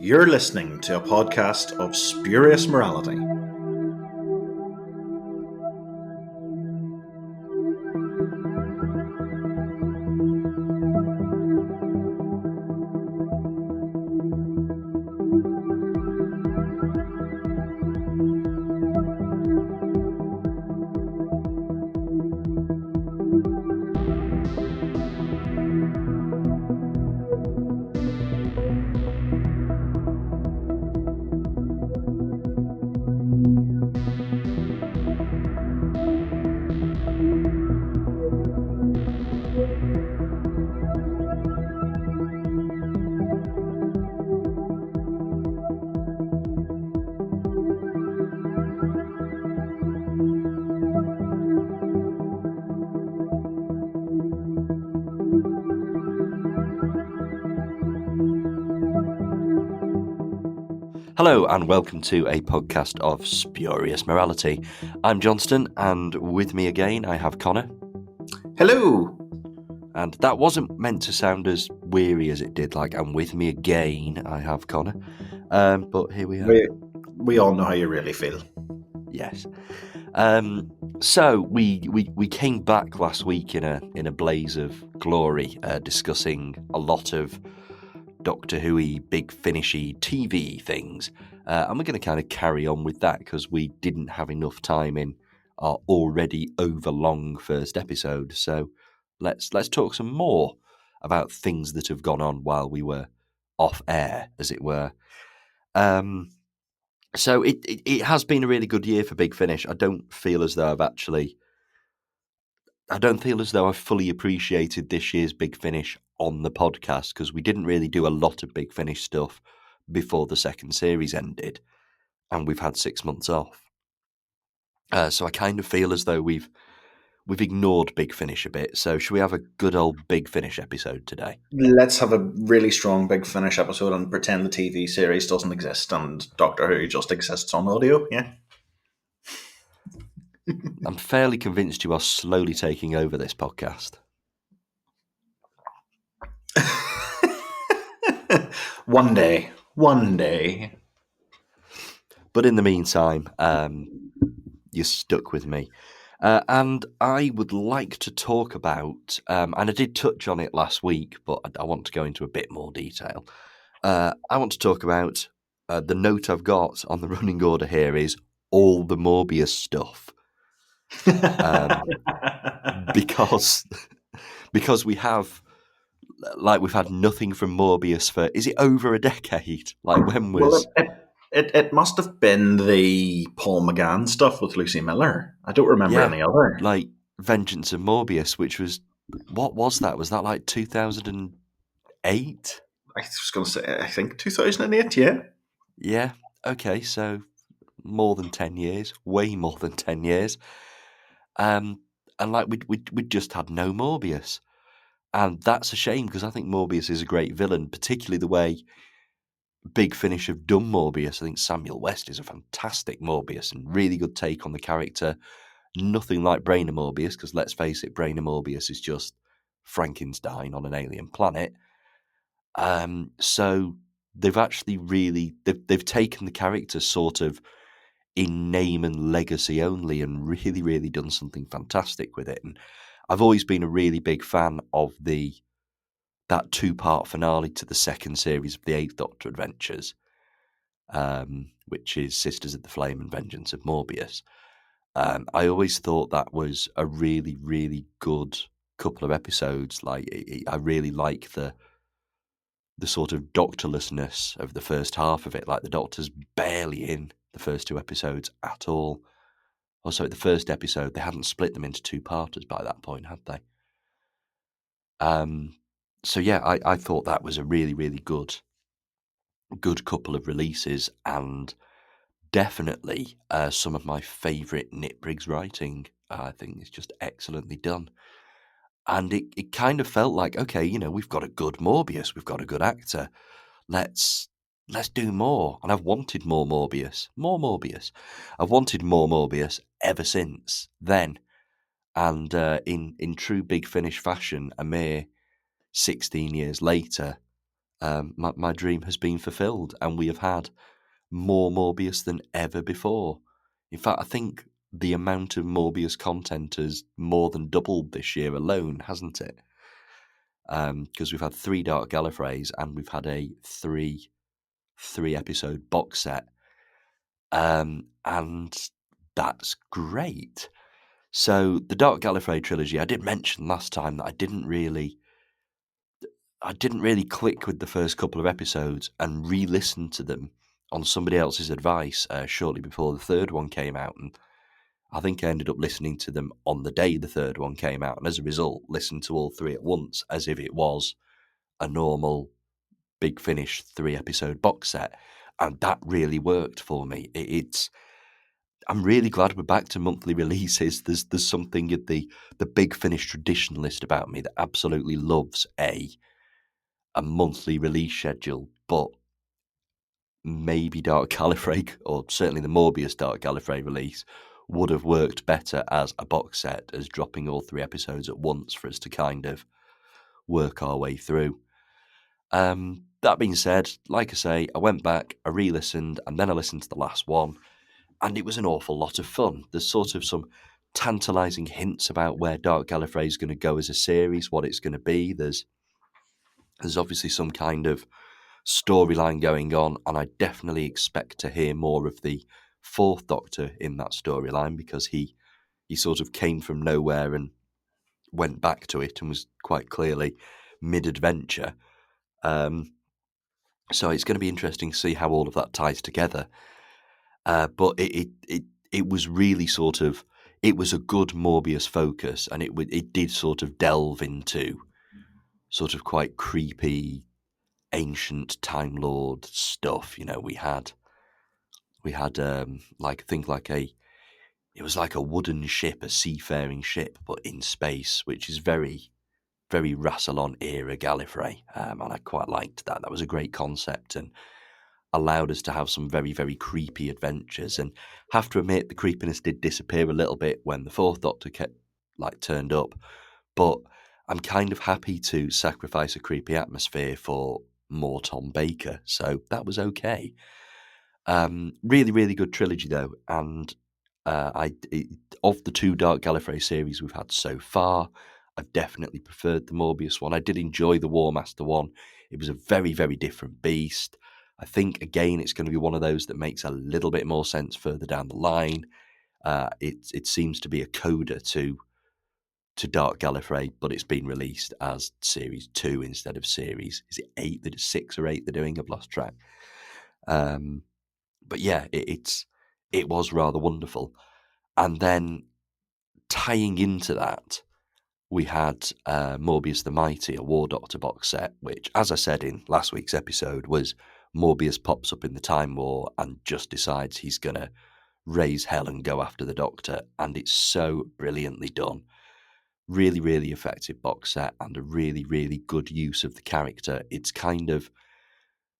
You're listening to a podcast of spurious morality. Hello and welcome to a podcast of Spurious Morality. I'm Johnstone, and with me again I have Connor. Hello! And that wasn't meant to sound as weary as it did, like I'm with me again I have Connor. But here we are. We all know how you really feel. Yes. So we came back last week in a blaze of glory, discussing a lot of Doctor Who-y, big finishy TV things, and we're going to kind of carry on with that because we didn't have enough time in our already overlong first episode. So let's talk some more about things that have gone on while we were off air, as it were. So it has been a really good year for Big Finish. I don't feel as though I've fully appreciated this year's Big Finish on the podcast because we didn't really do a lot of Big Finish stuff before the second series ended, and we've had 6 months off. So I kind of feel as though we've ignored Big Finish a bit. So should we have a good old Big Finish episode today? Let's have a really strong Big Finish episode and pretend the TV series doesn't exist and Doctor Who just exists on audio, yeah? I'm fairly convinced you are slowly taking over this podcast. One day. But in the meantime, you're stuck with me. And I would like to talk about, and I did touch on it last week, but I want to go into a bit more detail. I want to talk about the note I've got on the running order here is all the Morbius stuff. Because we have, we've had nothing from Morbius for, is it over a decade? Like, when was... Well, it must have been the Paul McGann stuff with Lucy Miller. I don't remember any other. Like Vengeance of Morbius, which was... What was that? Was that like 2008? I was going to say, I think 2008, yeah. Yeah, okay, so more than 10 years, way more than 10 years. And like we just had no Morbius. And that's a shame because I think Morbius is a great villain, particularly the way Big Finish have done Morbius. I think Samuel West is a fantastic Morbius and really good take on the character. Nothing like Brainer Morbius, because let's face it, Brainer Morbius is just Frankenstein on an alien planet. So they've actually really they've taken the character sort of in name and legacy only and really, really done something fantastic with it. And I've always been a really big fan of that 2-part finale to the second series of the Eighth Doctor Adventures, which is Sisters of the Flame and Vengeance of Morbius. I always thought that was a really, really good couple of episodes. Like, I really like the sort of doctorlessness of the first half of it. Like, the Doctor's barely in the first 2 episodes at all. Also, the first episode, they hadn't split them into 2-parters by that point, had they? So yeah, I thought that was a really, really good couple of releases, and definitely some of my favourite Nick Briggs writing. I think it's just excellently done. And it kind of felt like, okay, we've got a good Morbius, we've got a good actor. Let's do more. And I've wanted more Morbius. I've wanted more Morbius ever since then. And in true Big Finish fashion, a mere 16 years later, my dream has been fulfilled, and we have had more Morbius than ever before. In fact, I think the amount of Morbius content has more than doubled this year alone, hasn't it? Because we've had 3 Dark Gallifreys and we've had a three episode box set, and that's great. So the Dark Gallifrey trilogy, I did mention last time that I didn't really click with the first couple of episodes, and re-listened to them on somebody else's advice shortly before the third one came out, and I think I ended up listening to them on the day the third one came out, and as a result listened to all 3 at once as if it was a normal Big Finish 3 episode box set, and that really worked for me. I'm really glad we're back to monthly releases. There's something in the Big Finish traditionalist about me that absolutely loves a monthly release schedule, but maybe Dark Gallifrey, or certainly the Morbius Dark Gallifrey release, would have worked better as a box set, as dropping all 3 episodes at once for us to kind of work our way through. That being said, like I say, I went back, I re-listened, and then I listened to the last one, and it was an awful lot of fun. There's sort of some tantalising hints about where Dark Gallifrey is going to go as a series, what it's going to be. There's obviously some kind of storyline going on, and I definitely expect to hear more of the Fourth Doctor in that storyline, because he sort of came from nowhere and went back to it and was quite clearly mid-adventure. So it's going to be interesting to see how all of that ties together. But it was really sort of, it was a good Morbius focus, and it did sort of delve into sort of quite creepy ancient Time Lord stuff. You know, we had like, I think like it was like a wooden ship, a seafaring ship, but in space, which is very, very Rassilon era Gallifrey, and I quite liked that. That was a great concept and allowed us to have some very, very creepy adventures. And have to admit, the creepiness did disappear a little bit when the Fourth Doctor turned up, but I'm kind of happy to sacrifice a creepy atmosphere for more Tom Baker, so that was okay. Really, really good trilogy though, and of the 2 Dark Gallifrey series we've had so far, I've definitely preferred the Morbius one. I did enjoy the War Master one. It was a very, very different beast. I think again it's going to be one of those that makes a little bit more sense further down the line. It seems to be a coda to Dark Gallifrey, but it's been released as Series 2 instead of Series, is it 8? That 6 or 8 they're doing? I've lost track. But yeah, it was rather wonderful. And then tying into that, we had Morbius the Mighty, a War Doctor box set, which, as I said in last week's episode, was Morbius pops up in the Time War and just decides he's going to raise hell and go after the Doctor. And it's so brilliantly done. Really, really effective box set, and a really, really good use of the character. It's kind of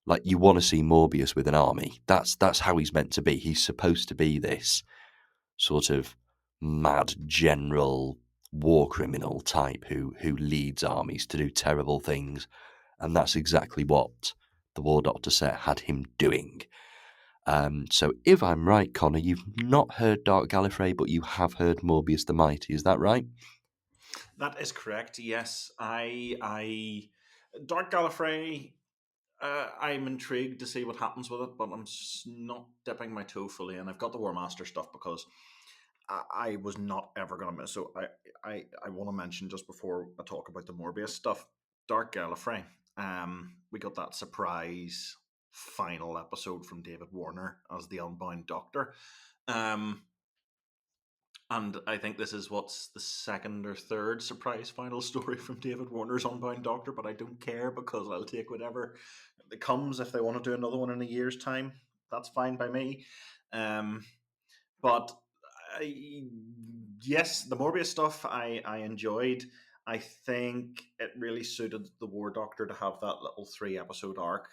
like you want to see Morbius with an army. That's how he's meant to be. He's supposed to be this sort of mad general war criminal type who leads armies to do terrible things, and that's exactly what the War Doctor set had him doing. So if I'm right, Connor, you've not heard Dark Gallifrey, but you have heard Morbius the Mighty. Is that right? That is correct. Yes, I Dark Gallifrey. I'm intrigued to see what happens with it, but I'm not dipping my toe fully. And I've got the War Master stuff because I was not ever going to miss. So I want to mention just before I talk about the Morbius stuff, Dark Gallifrey. We got that surprise final episode from David Warner as the Unbound Doctor. Um, and I think this is what's the second or third surprise final story from David Warner's Unbound Doctor, but I don't care because I'll take whatever it comes. If they want to do another one in a year's time, that's fine by me. Um, but I, yes, the Morbius stuff I enjoyed. I think it really suited the War Doctor to have that little 3 episode arc.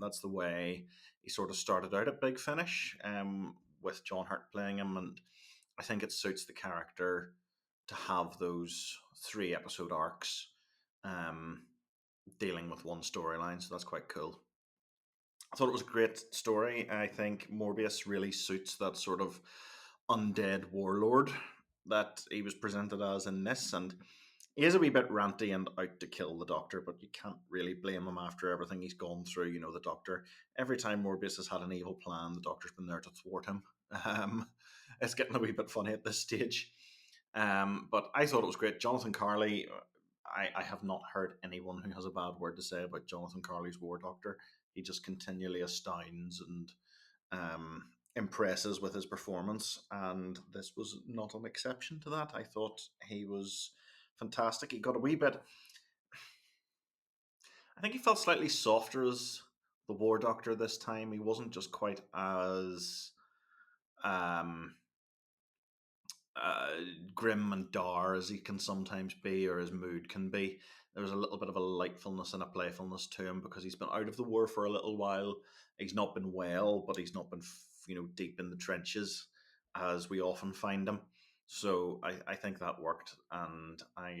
That's the way he sort of started out at Big Finish, with John Hurt playing him, and I think it suits the character to have those 3 episode arcs. Um, dealing with one storyline, so that's quite cool. I thought it was a great story. I think Morbius really suits that sort of undead warlord that he was presented as in this, and he is a wee bit ranty and out to kill the Doctor, but you can't really blame him after everything he's gone through. You know, the Doctor, every time Morbius has had an evil plan, the Doctor's been there to thwart him. It's getting a wee bit funny at this stage. But I thought it was great. Jonathan Carley, I have not heard anyone who has a bad word to say about Jonathan Carley's War Doctor. He just continually astounds and impresses with his performance, and this was not an exception to that. I thought he was fantastic. He got a wee bit. I think he felt slightly softer as the War Doctor this time. He wasn't just quite as um, uh, grim and dour as he can sometimes be, or his mood can be. There was a little bit of a lightfulness and a playfulness to him because he's been out of the war for a little while. He's not been well, but he's not been, deep in the trenches as we often find him. So I think that worked, and I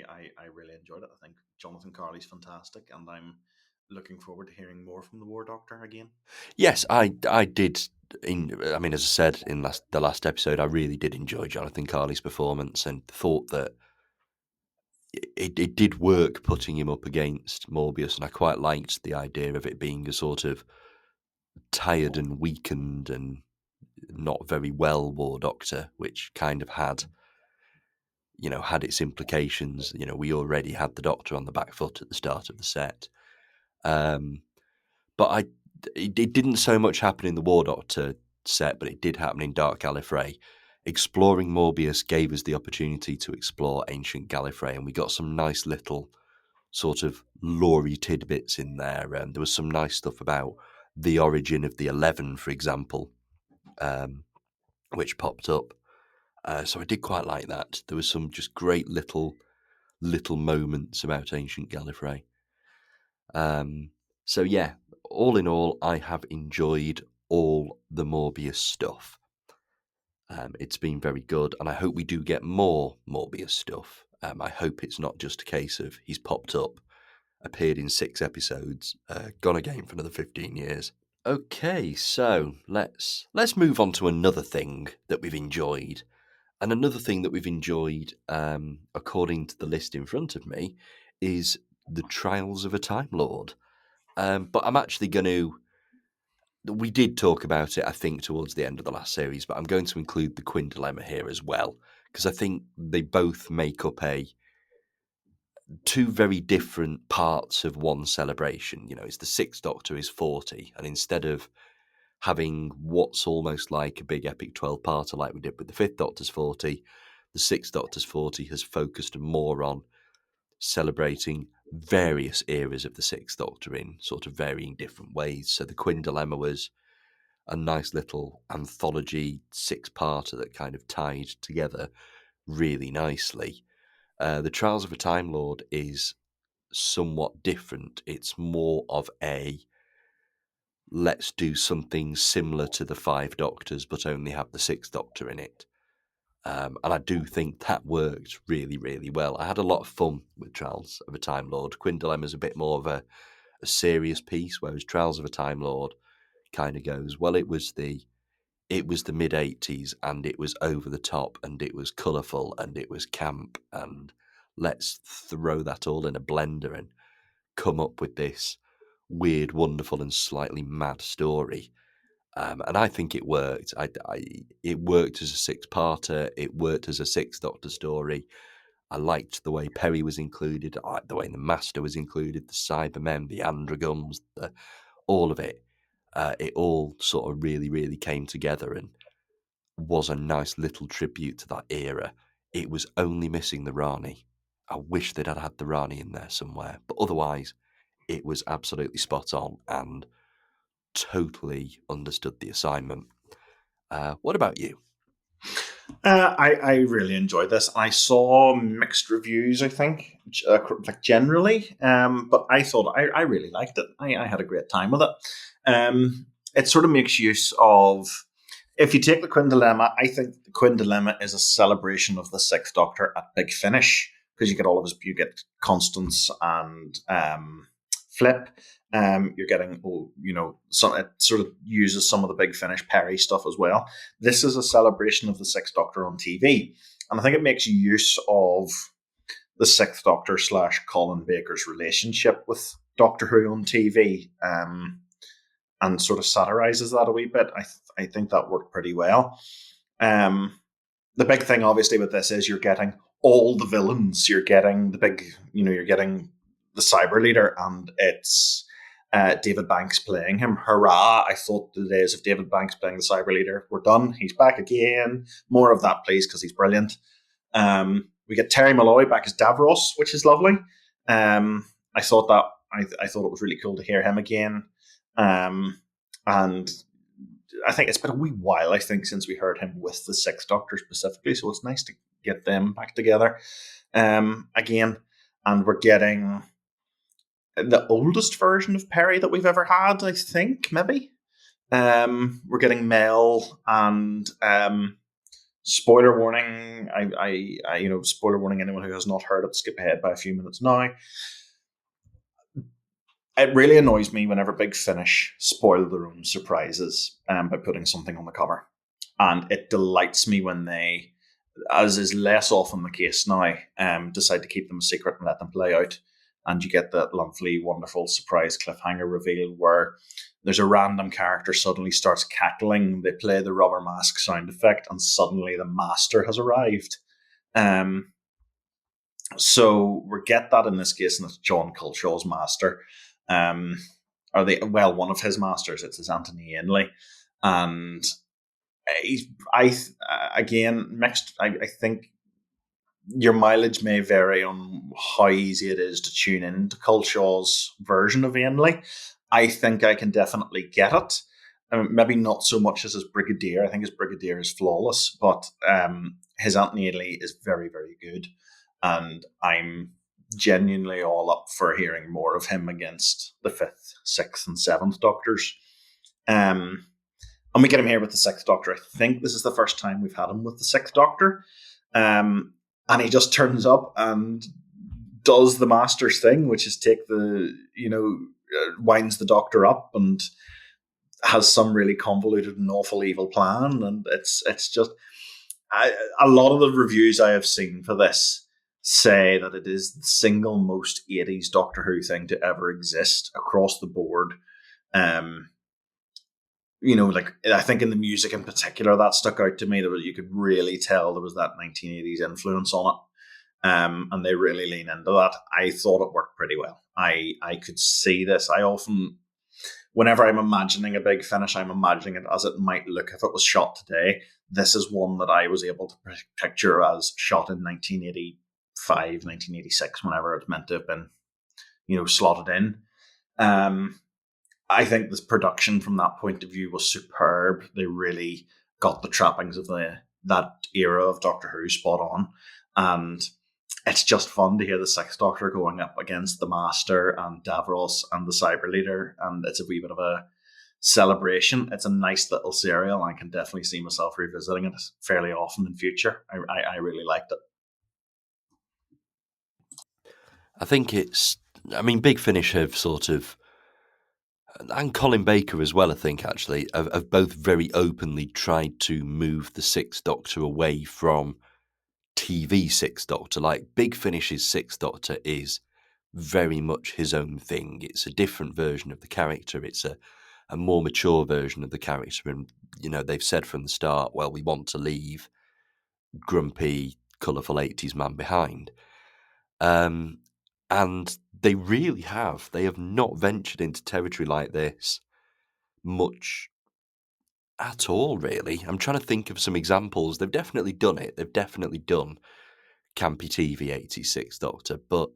really enjoyed it. I think Jonathan Carley's fantastic, and I'm looking forward to hearing more from the War Doctor again. Yes, I did. I mean, as I said in the last episode, I really did enjoy Jonathan Carley's performance and thought that it did work putting him up against Morbius, and I quite liked the idea of it being a sort of tired and weakened and not very well War Doctor, which kind of had its implications. We already had the Doctor on the back foot at the start of the set. Um, but it didn't so much happen in the War Doctor set, but it did happen in Dark Gallifrey. Exploring Morbius gave us the opportunity to explore ancient Gallifrey, and we got some nice little sort of lore tidbits in there. There was some nice stuff about the origin of the 11, for example, which popped up. So I did quite like that. There was some just great little moments about ancient Gallifrey. So yeah, all in all, I have enjoyed all the Morbius stuff. It's been very good, and I hope we do get more Morbius stuff. I hope it's not just a case of he's popped up, appeared in 6 episodes, gone again for another 15 years. Okay, so let's move on to another thing that we've enjoyed. And another thing that we've enjoyed, according to the list in front of me, is The Trials of a Time Lord. But I'm actually going to. We did talk about it, I think, towards the end of the last series, but I'm going to include the Quinn Dilemma here as well, because I think they both make up two very different parts of one celebration. It's the Sixth Doctor is 40, and instead of having what's almost like a big epic 12-parter like we did with the Fifth Doctor's 40, the Sixth Doctor's 40 has focused more on celebrating various eras of the Sixth Doctor in sort of varying different ways. So the Quinn Dilemma was a nice little anthology 6-parter that kind of tied together really nicely. The Trials of a Time Lord is somewhat different. It's more of a let's do something similar to the 5 Doctors, but only have the 6th Doctor in it. And I do think that worked really, really well. I had a lot of fun with Trials of a Time Lord. Quinn Dilemma's a bit more of a serious piece, whereas Trials of a Time Lord kind of goes, well, it was the mid-80s, and it was over the top, and it was colourful, and it was camp, and let's throw that all in a blender and come up with this weird, wonderful, and slightly mad story. And I think it worked. It worked as a 6-parter. It worked as a 6th Doctor story. I liked the way Perry was included. I liked the way the Master was included, the Cybermen, the Androgons, all of it. It all sort of really, really came together and was a nice little tribute to that era. It was only missing the Rani. I wish they'd had the Rani in there somewhere. But otherwise, it was absolutely spot on and totally understood the assignment. What about you? I really enjoyed this. I saw mixed reviews, I think, like generally, but I thought I really liked it. I had a great time with it. It sort of makes use of, if you take the Quinn Dilemma, I think the Quinn Dilemma is a celebration of the Sixth Doctor at Big Finish, because you get Constance and flip. You're getting, some, it sort of uses some of the Big Finish Perry stuff as well. This is a celebration of the Sixth Doctor on TV, and I think it makes use of the Sixth Doctor / Colin Baker's relationship with Doctor Who on TV, and sort of satirizes that a wee bit. I think that worked pretty well. Um, the big thing, obviously, with this is you're getting all the villains. You're getting you're getting the Cyber Leader, and it's David Banks playing him. Hurrah! I thought the days of David Banks playing the Cyber Leader were done. He's back again. More of that, please, because he's brilliant. We get Terry Malloy back as Davros, which is lovely. I thought it was really cool to hear him again. And I think it's been a wee while, I think, since we heard him with the Sixth Doctor specifically, so it's nice to get them back together again. And we're getting the oldest version of Perry that we've ever had, I think, maybe. We're getting Mel, and spoiler warning. Spoiler warning. Anyone who has not heard it, skip ahead by a few minutes now. It really annoys me whenever Big Finish spoil their own surprises by putting something on the cover. And it delights me when they, as is less often the case now, decide to keep them a secret and let them play out. And you get that lovely, wonderful surprise cliffhanger reveal where there's a random character suddenly starts cackling. They play the rubber mask sound effect, and suddenly the master has arrived. So we get that in this case, and it's John Culshaw's master. One of his masters. It's his Anthony Ainley, and mixed. I think your mileage may vary on how easy it is to tune in to Culshaw's version of Ainley. I think I can definitely get it. Maybe not so much as his Brigadier. I think his Brigadier is flawless, but his Anthony Ainley is very, very good, and I'm genuinely all up for hearing more of him against the 5th, 6th, and 7th Doctors. And we get him here with the 6th Doctor. I think this is the first time we've had him with the 6th Doctor. And he just turns up and does the Master's thing, which is winds the Doctor up and has some really convoluted and awful evil plan. And it's just, a lot of the reviews I have seen for this say that it is the single most 80s Doctor Who thing to ever exist across the board. I think in the music in particular, that stuck out to me. You could really tell there was that 1980s influence on it. And they really lean into that. I thought it worked pretty well. I could see this. I often, whenever I'm imagining a Big Finish, I'm imagining it as it might look if it was shot today. This is one that I was able to picture as shot in 1985, 1986, whenever it's meant to have been, slotted in. I think this production from that point of view was superb. They really got the trappings of that era of Doctor Who spot on. And it's just fun to hear the 6th Doctor going up against the Master and Davros and the Cyber Leader. And it's a wee bit of a celebration. It's a nice little serial. I can definitely see myself revisiting it fairly often in future. I really liked it. I think Big Finish have sort of, and Colin Baker as well, I think, actually, have both very openly tried to move the 6th Doctor away from TV 6th Doctor. Like, Big Finish's 6th Doctor is very much his own thing. It's a different version of the character. It's a more mature version of the character. And, they've said from the start, well, we want to leave grumpy, colourful 80s man behind. And they really have. They have not ventured into territory like this much at all, really. I'm trying to think of some examples. They've definitely done it. They've definitely done campy TV 86 Doctor, but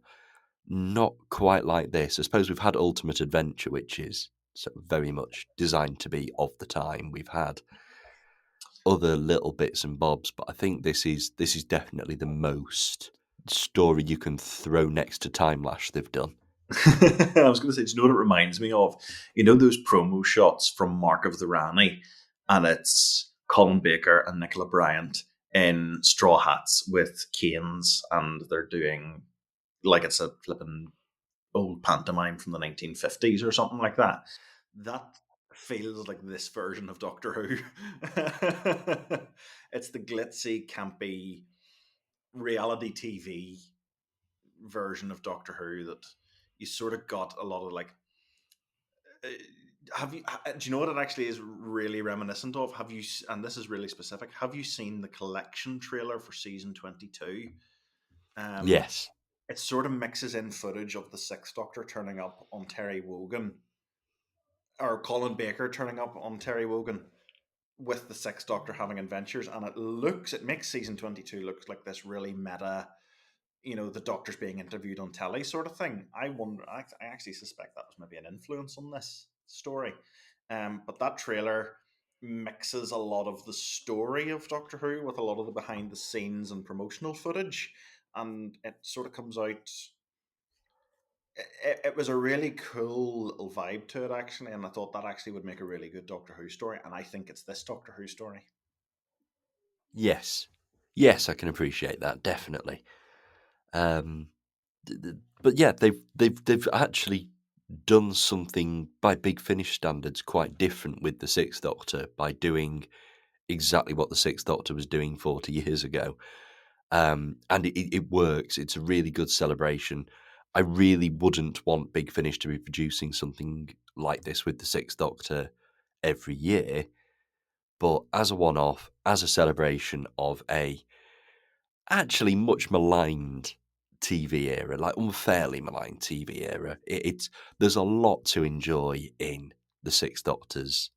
not quite like this. I suppose we've had Ultimate Adventure, which is sort of very much designed to be of the time. We've had other little bits and bobs, but I think this is definitely the most story you can throw next to Time Lash they've done. I was going to say, do you know what it reminds me of? Those promo shots from Mark of the Rani, and it's Colin Baker and Nicola Bryant in straw hats with canes, and they're doing like it's a flipping old pantomime from the 1950s or something like that. That feels like this version of Doctor Who. It's the glitzy, campy reality TV version of Doctor Who that you sort of got a lot of like. uh, Have you? Do you know what it actually is really reminiscent of? Have you? And this is really specific. Have you seen the collection trailer for season 22? Um, Yes. it sort of mixes in footage of the Sixth Doctor turning up on Terry Wogan, or Colin Baker turning up on Terry Wogan with the Sixth Doctor having adventures, and it makes season 22 looks like this really meta, the Doctor's being interviewed on telly sort of thing. I actually suspect that was maybe an influence on this story. But that trailer mixes a lot of the story of Doctor Who with a lot of the behind the scenes and promotional footage, and it sort of comes out. It was a really cool little vibe to it, actually, and I thought that actually would make a really good Doctor Who story, and I think it's this Doctor Who story. Yes. Yes, I can appreciate that, definitely. Um, but yeah, they've actually done something by Big Finish standards quite different with the Sixth Doctor by doing exactly what the Sixth Doctor was doing 40 years ago. And it works. It's a really good celebration. I really wouldn't want Big Finish to be producing something like this with the Sixth Doctor every year, but as a one-off, as a celebration of a actually much maligned TV era, like unfairly maligned TV era, it's there's a lot to enjoy in the Sixth Doctor's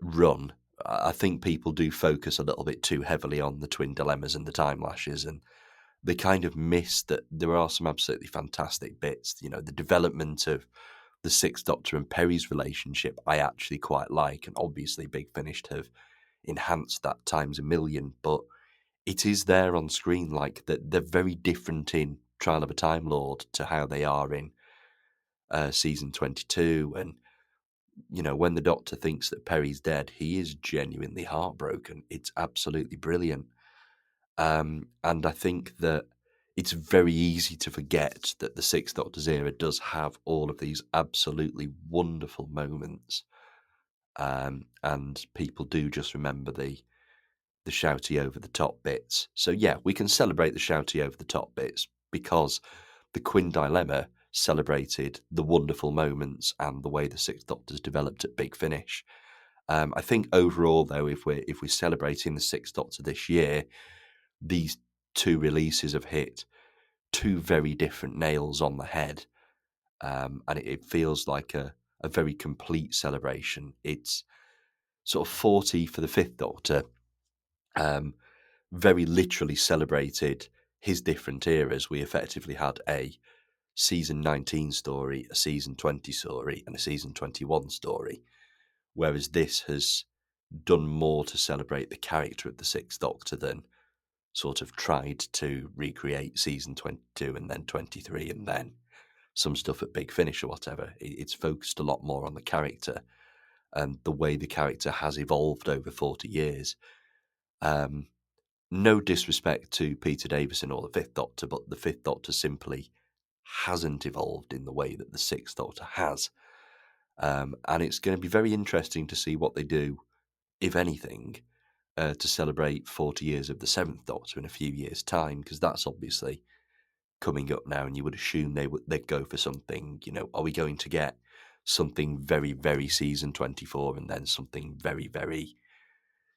run. I think people do focus a little bit too heavily on the twin dilemmas and the time lashes, and they kind of miss that there are some absolutely fantastic bits. You know, the development of the Sixth Doctor and Perry's relationship, I actually quite like, and obviously Big Finish have enhanced that times a million. But it is there on screen, like that they're very different in Trial of a Time Lord to how they are in season 22. And you know, when the Doctor thinks that Perry's dead, he is genuinely heartbroken. It's absolutely brilliant. And I think that it's very easy to forget that the Sixth Doctor's era does have all of these absolutely wonderful moments. And people do just remember the shouty over the top bits. So yeah, we can celebrate the shouty over the top bits because the Quinn dilemma celebrated the wonderful moments and the way the Sixth Doctor's developed at Big Finish. I think overall, though, if we're celebrating the Sixth Doctor this year, these two releases have hit two very different nails on the head, and it feels like a very complete celebration. It's sort of 40 for the Fifth Doctor, um, very literally celebrated his different eras. We effectively had a season 19 story, a season 20 story, and a season 21 story, whereas this has done more to celebrate the character of the Sixth Doctor than sort of tried to recreate season 22 and then 23 and then some stuff at Big Finish or whatever. It's focused a lot more on the character and the way the character has evolved over 40 years. Um, no disrespect to Peter Davison or the Fifth Doctor, but the Fifth Doctor simply hasn't evolved in the way that the Sixth Doctor has. And it's going to be very interesting to see what they do, if anything, to celebrate 40 years of the Seventh Doctor in a few years' time, because that's obviously coming up now, and you would assume they'd go for something. You know, are we going to get something very, very season 24, and then something very, very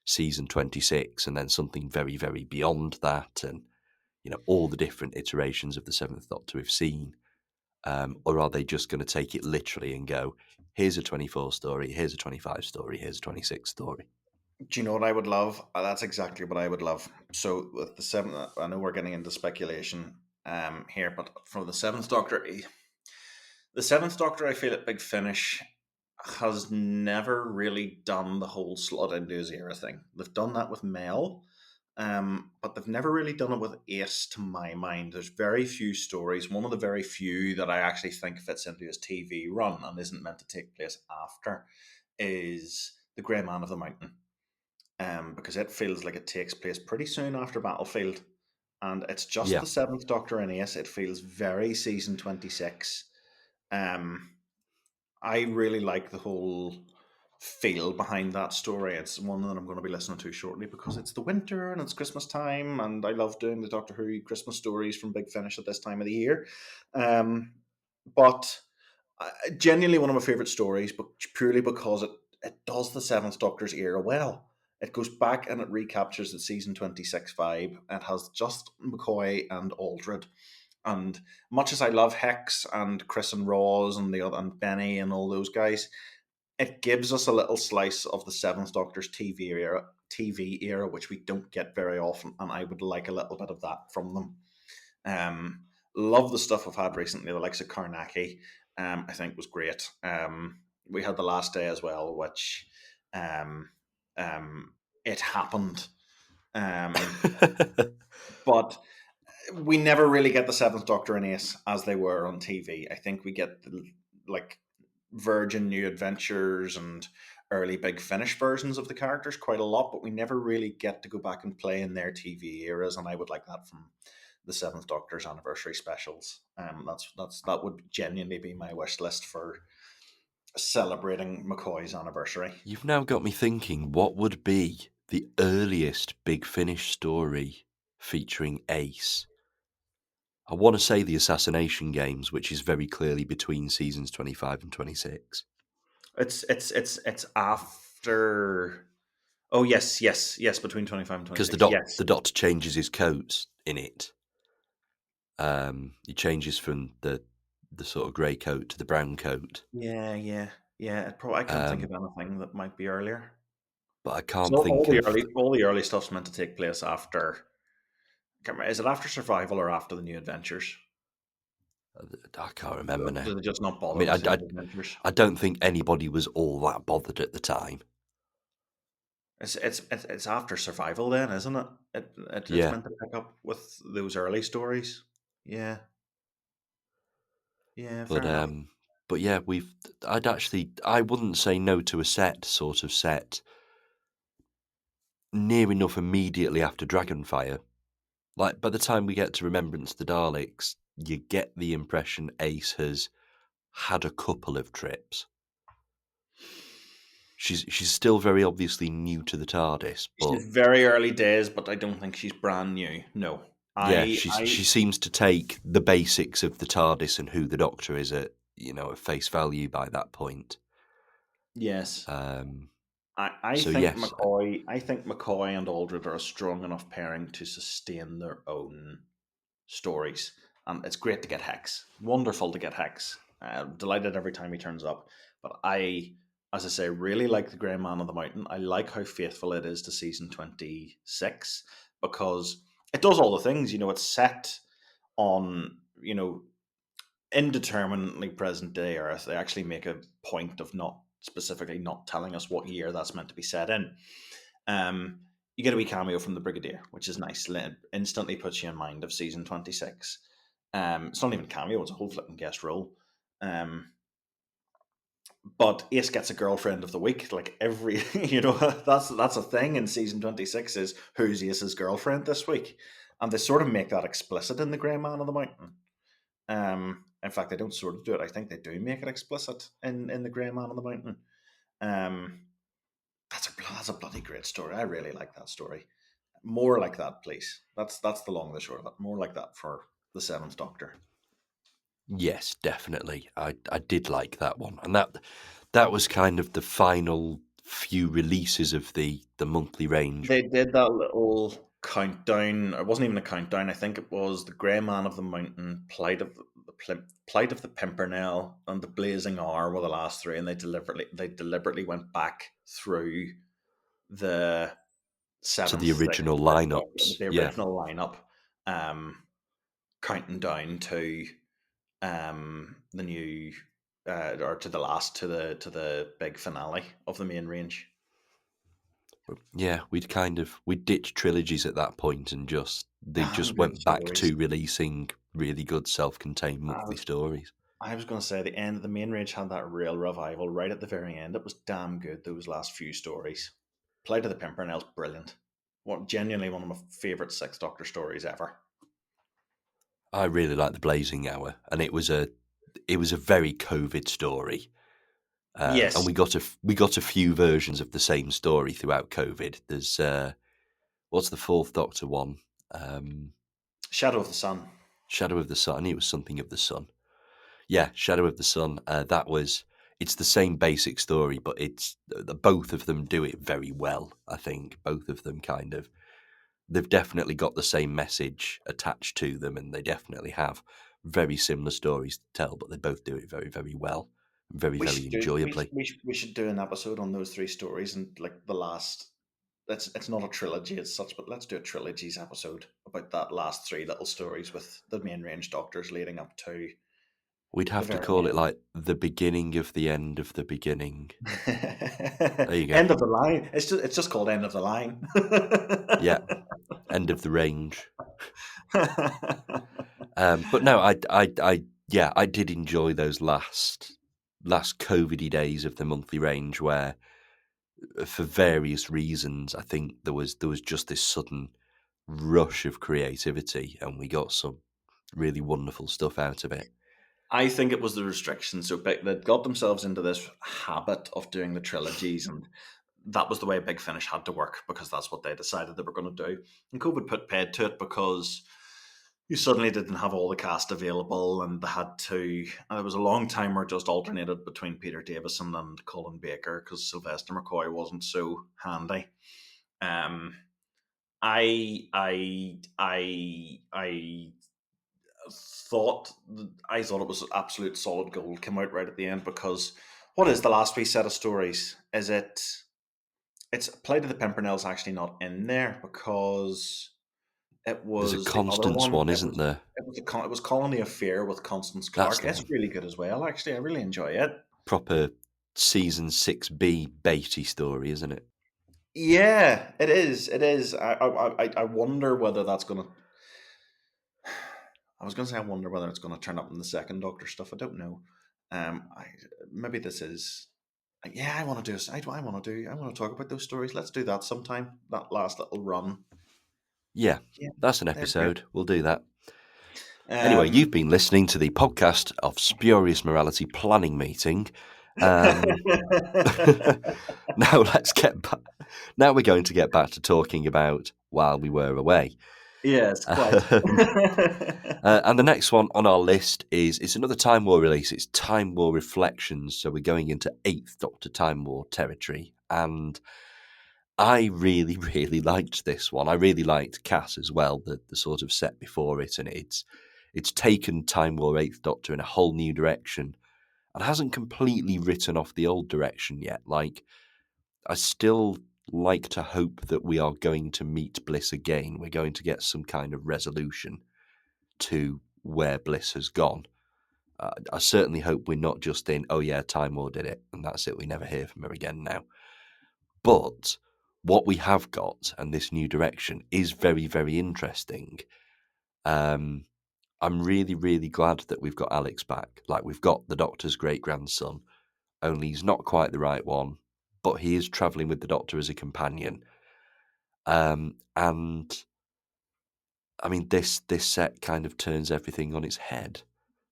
season 26, and then something very, very beyond that, and you know all the different iterations of the Seventh Doctor we've seen, or are they just going to take it literally and go, here's a 24 story, here's a 25 story, here's a 26 story? Do you know what I would love? That's exactly what I would love. So with the seventh, I know we're getting into speculation here, but for the seventh Doctor, I feel at Big Finish has never really done the whole slot into his era thing. They've done that with Mel, but they've never really done it with Ace, to my mind. There's very few stories. One of the very few that I actually think fits into his TV run and isn't meant to take place after is The Grey Man of the Mountain, because it feels like it takes place pretty soon after Battlefield. and it's just Yeah. the Seventh Doctor in Ace. It feels very season 26. Um, I really like the whole feel behind that story. It's one that I'm going to be listening to shortly because it's the winter and it's Christmas time, and I love doing the Doctor Who Christmas stories from Big Finish at this time of the year. Um, but Genuinely one of my favorite stories, but purely because it does the Seventh Doctor's era well. It goes back and it recaptures the season 26 vibe. It has just McCoy and Aldred. And much as I love Hex and Chris and Roz and the other and Benny and all those guys, it gives us a little slice of the Seventh Doctor's TV era, which we don't get very often, and I would like a little bit of that from them. Um, love the stuff we've had recently, the likes of Karnaki. I think was great. We had the last day as well, which um, um, it happened. Um, but we never really get the Seventh Doctor and Ace as they were on TV. I think we get the like Virgin New Adventures and early Big Finish versions of the characters quite a lot, but we never really get to go back and play in their TV eras, and I would like that from the Seventh Doctor's anniversary specials. That would genuinely be my wish list for celebrating McCoy's anniversary. You've now got me thinking, what would be the earliest Big Finish story featuring Ace? I want to say the Assassination Games, which is very clearly between seasons 25 and 26. It's after. Oh yes, between 25 and Because 26. Yes. the Doctor changes his coat in it. He changes from the sort of grey coat to the brown coat. Yeah. I can't think of Um, anything that might be earlier. but I So can't think of. all the early stuff's meant to take place after. Is it after Survival or after the New Adventures? I can't remember now. Do they just not I bother mean, with the New Adventures? I don't think anybody was all that bothered at the time. It's after Survival then, isn't it? It's Yeah, meant to pick up with those early stories. Yeah, yeah, but fair enough. but yeah, I wouldn't say no to a sort of set near enough immediately after Dragonfire. Like by the time we get to Remembrance of the Daleks, you get the impression Ace has had a couple of trips. She's still very obviously new to the TARDIS, but She's very early days, but I don't think she's brand new. No, yeah, I she seems to take the basics of the TARDIS and who the Doctor is at face value by that point. yes, Um, I so think yes, McCoy and Aldred are a strong enough pairing to sustain their own stories, and it's great to get Hex. Wonderful to get Hex. Delighted every time he turns up. But as I say, really like the Grey Man of the Mountain. I like how faithful it is to season 26 because it does all the things. It's set on indeterminately present day Earth. They actually make a point of not specifically not telling us what year that's meant to be set in. Um, you get a wee cameo from the Brigadier, which is nice. Instantly puts you in mind of season 26. It's not even a cameo; it's a whole flipping guest role. Um, but Ace gets a girlfriend of the week. Like every, that's a thing in season 26 is who's Ace's girlfriend this week, and they sort of make that explicit in the Grey Man of the Mountain. In fact, they don't sort of do it. I think they do make it explicit in the Grey Man of the Mountain. Um, that's a bloody great story. I really like that story. More like that, please. That's the long and the short of it. More like that for the Seventh Doctor. yes, definitely. I did like that one, and that was kind of the final few releases of the monthly range. They did that little countdown. It wasn't even a countdown. I think it was the Grey Man of the Mountain, Plight of the Pimpernel, and the Blazing Hour were the last three, and they deliberately went back through the To seventh, the sixth, original fifth Doctor, lineups. the Yeah. original lineup, counting down to the new or to the last to the big finale of the main range. Yeah, we'd ditched trilogies at that point and they Damn just good went back stories. to releasing really good self-contained I monthly was stories. I was going to say the end of the main range had that real revival right at the very end. It was damn good. Those last few stories. Plight of the Pimpernel's brilliant. Genuinely one of my favorite Sixth Doctor stories ever. I really like the Blazing Hour, and it was a very COVID story. And Yes, we got a few versions of the same story throughout COVID. There's what's the Fourth Doctor one? Um, Shadow of the Sun. Shadow of the Sun. I knew it was something of the Sun. Yeah, Shadow of the Sun. It's the same basic story, but it's both of them do it very well. I think both of them they've definitely got the same message attached to them, and they definitely have very similar stories to tell, but they both do it very, very well, very, We very should do enjoyably. we should do an episode on those three stories, and like the last. It's not a trilogy as such, but let's do a trilogies episode about that last three little stories with the main range doctors leading up to We'd the have to very call it end. like the beginning of the end of the beginning. There you go. End of the line. It's just called end of the line. Yeah, end of the range. But no, yeah, I did enjoy those last COVIDy days of the monthly range where, for various reasons, I think there was just this sudden rush of creativity, and we got some really wonderful stuff out of it. I think it was the restrictions. So they got themselves into this habit of doing the trilogies, and that was the way Big Finish had to work because that's what they decided they were going to do. And COVID put paid to it because you suddenly didn't have all the cast available, and they had to. And it was a long time where it just alternated between Peter Davison and Colin Baker because Sylvester McCoy wasn't so handy. Um, I thought I thought it was absolute solid gold. Came out right at the end because what is the last wee set of stories? Is it? It's Play to the Pimpernel's actually not in there because it There's a was the other Constance one. one, isn't there? It was Colony Affair with Constance That's Clark. the It's one. really good as well. Actually, I really enjoy it. Proper season 6B Beatty story, isn't it? Yeah, it is. It is. I wonder whether that's gonna. I was gonna say I wonder whether it's gonna turn up in the second Doctor stuff. I don't know. I maybe this is. Yeah, I want to do. I want to do. I want to talk about those stories. Let's do that sometime. That last little run. Yeah, Yeah, that's an they're great. episode. We'll do that. Anyway, you've Um, been listening to the podcast of Spurious Morality Planning Meeting. Um, now let's get back. Now we're going to get back to talking about While We Were Away. yes, quite. Um, and the next one on our list is it's another Time War release. It's Time War Reflections. So we're going into 8th Doctor Time War territory. And I really, really liked this one. I really liked Cass as well, the sort of set before it. And it's taken Time War 8th Doctor in a whole new direction and hasn't completely written off the old direction yet. Like, I still like to hope that we are going to meet Bliss again. We're going to get some kind of resolution to where Bliss has gone. I certainly hope we're not just in, oh yeah, Time War did it, and that's it. We never hear from her again now. But what we have got and this new direction is very, very interesting. I'm really, really glad that we've got Alex back. Like, we've got the Doctor's great grandson, only he's not quite the right one, but he is travelling with the Doctor as a companion. And I mean, this set kind of turns everything on its head.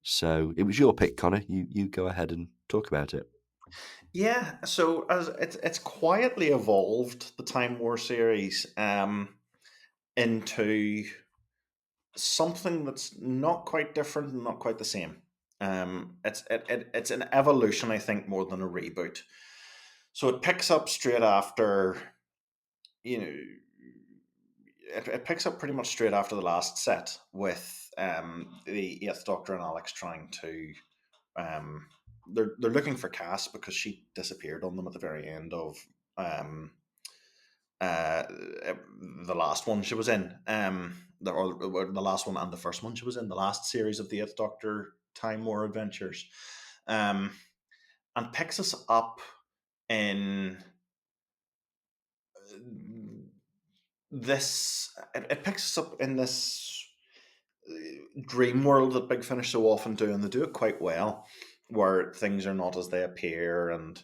So it was your pick, Connor. You go ahead and talk about it. Yeah, so as it's quietly evolved the Time War series into something that's not quite different and not quite the same. It's an evolution, I think, more than a reboot. So it picks up straight after, you know, it picks up pretty much straight after the last set with the Eighth Doctor and Alex trying to um, they're looking for Cass because she disappeared on them at the very end of um, uh, the last one she was in, or the last one and the first one she was in, the last series of the Eighth Doctor Time War Adventures, um, and picks us up in it picks us up in this dream world that Big Finish so often do, and they do it quite well, where things are not as they appear, and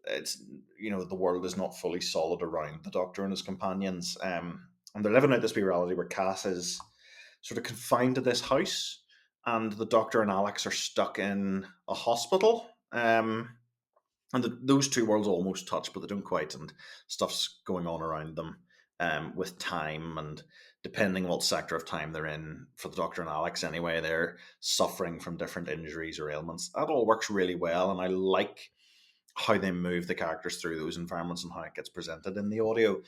it's the world is not fully solid around the Doctor and his companions, and they're living out this reality where Cass is sort of confined to this house, and the Doctor and Alex are stuck in a hospital. And those two worlds almost touch, but they don't quite, and stuff's going on around them with time, and depending what sector of time they're in, for the Doctor and Alex anyway, they're suffering from different injuries or ailments. That all works really well, and I like how they move the characters through those environments and how it gets presented in the audio.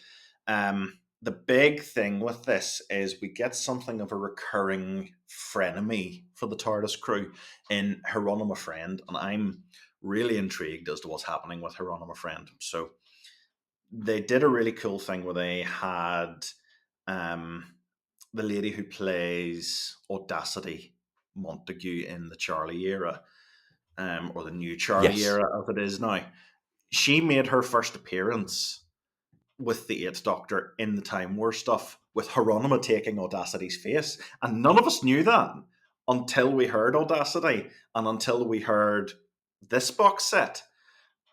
The big thing with this is we get something of a recurring frenemy for the TARDIS crew in Hieronyma Friend, and I'm really intrigued as to what's happening with Hieronyma Friend. So they did a really cool thing where they had um, the lady who plays Audacity Montague in the Charlie era, or the new Charlie Yes. era as it is now. She made her first appearance with the Eighth Doctor in the Time War stuff, with Hieronyma taking Audacity's face. And none of us knew that until we heard Audacity and until we heard this box set.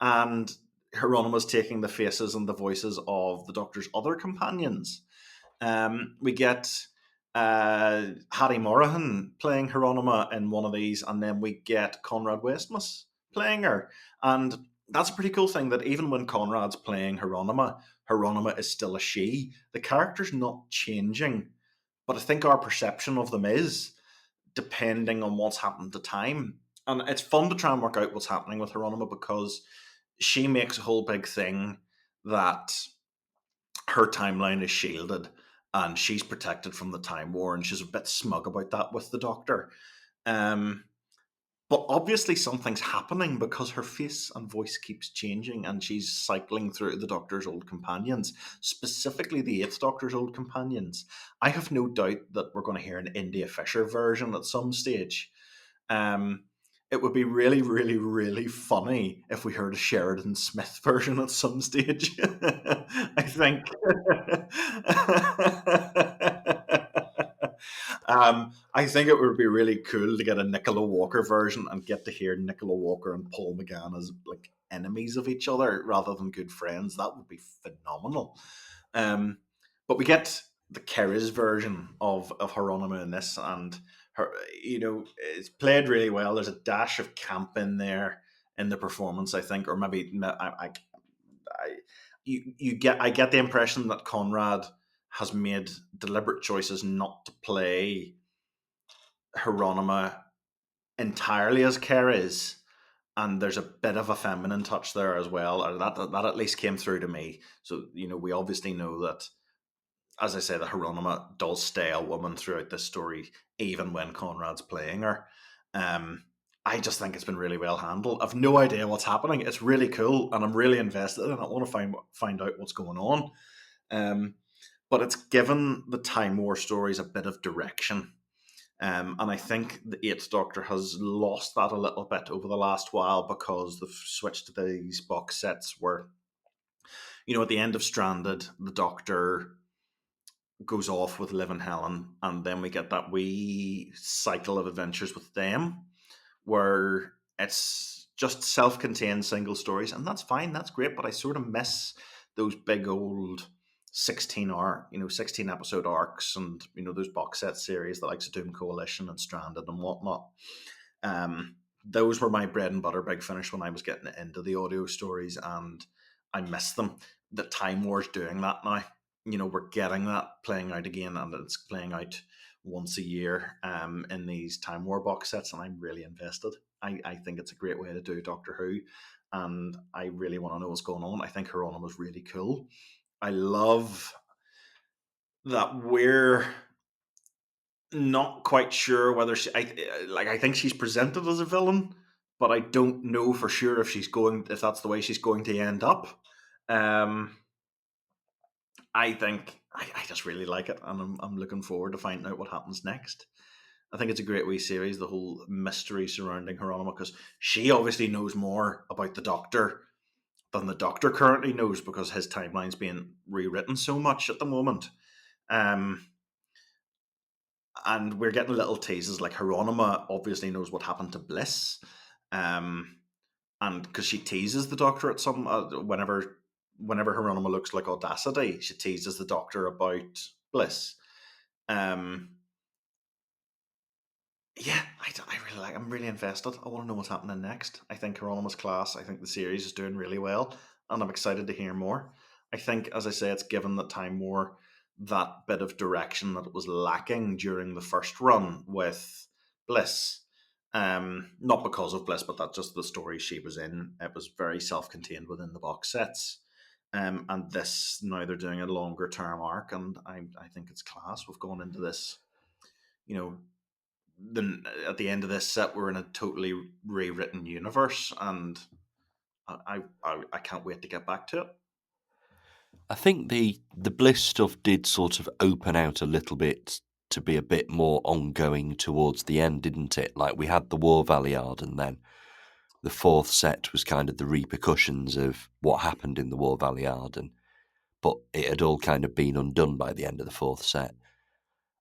And Hieronyma's taking the faces and the voices of the Doctor's other companions. We get Hattie Morahan playing Hieronyma in one of these, and then we get Conrad Westmus playing her. And that's a pretty cool thing, that even when Conrad's playing Hieronyma, Hieronyma is still a she. The character's not changing, but I think our perception of them is, depending on what's happened to time. And it's fun to try and work out what's happening with Hieronyma, because she makes a whole big thing that her timeline is shielded and she's protected from the Time War, and she's a bit smug about that with the Doctor. Um, but obviously something's happening, because her face and voice keeps changing, and she's cycling through the Doctor's old companions, specifically the Eighth Doctor's old companions. I have no doubt that we're going to hear an India Fisher version at some stage. Um, it would be really, really, really funny if we heard a Sheridan Smith version at some stage. I think. I think it would be really cool to get a Nicola Walker version and get to hear Nicola Walker and Paul McGann as like enemies of each other rather than good friends. That would be phenomenal. Um, but we get the Keres version of Hieronyma in this, and her, it's played really well. There's a dash of camp in there in the performance, I think, or maybe I get the impression that Conrad has made deliberate choices not to play Hieronyma entirely as Keres, and there's a bit of a feminine touch there as well. Or that at least came through to me. So we obviously know that, as I say, the Hieronyma does stay a woman throughout this story, even when Conrad's playing her. Um, I just think it's been really well handled. I've no idea what's happening. It's really cool, and I'm really invested, and I want to find out what's going on. Um, but it's given the Time War stories a bit of direction. And I think the Eighth Doctor has lost that a little bit over the last while, because they've switched to these box sets where, at the end of Stranded, the Doctor goes off with Liv and Helen, and then we get that wee cycle of adventures with them, where it's just self-contained single stories, and that's fine, that's great. But I sort of miss those big old 16 episode arcs, and those box set series, the likes of Doom Coalition and Stranded and whatnot. Those were my bread and butter Big Finish when I was getting into the audio stories, and I miss them. The Time War's doing that now. We're getting that playing out again, and it's playing out once a year in these Time War box sets, and I'm really invested. I think it's a great way to do Doctor Who, and I really want to know what's going on. I think Hieronyma was really cool. I love that we're not quite sure whether I think she's presented as a villain, but I don't know for sure if that's the way she's going to end up. Um, I think I just really like it, and I'm looking forward to finding out what happens next. I think it's a great wee series, the whole mystery surrounding Hieronyma, because she obviously knows more about the Doctor than the Doctor currently knows, because his timeline's being rewritten so much at the moment. Um, and we're getting little teases, like Hieronyma obviously knows what happened to Bliss, um, and because she teases the Doctor at some whenever Hieronyma looks like Audacity, she teases the Doctor about Bliss. Um, Yeah, I really like. I'm really invested. I want to know what's happening next. I think Hieronymus class. I think the series is doing really well, and I'm excited to hear more. I think, as I say, it's given the Time War that bit of direction that it was lacking during the first run with Bliss. Not because of Bliss, but that's just the story she was in. It was very self-contained within the box sets. And this now they're doing a longer term arc, and I think it's class. We've gone into this, you know, then at the end of this set we're in a totally rewritten universe, and I can't wait to get back to it. I think the Bliss stuff did sort of open out a little bit to be a bit more ongoing towards the end, didn't it? Like we had the War Valiard, and then the fourth set was kind of the repercussions of what happened in the War Valiard, and but it had all kind of been undone by the end of the fourth set.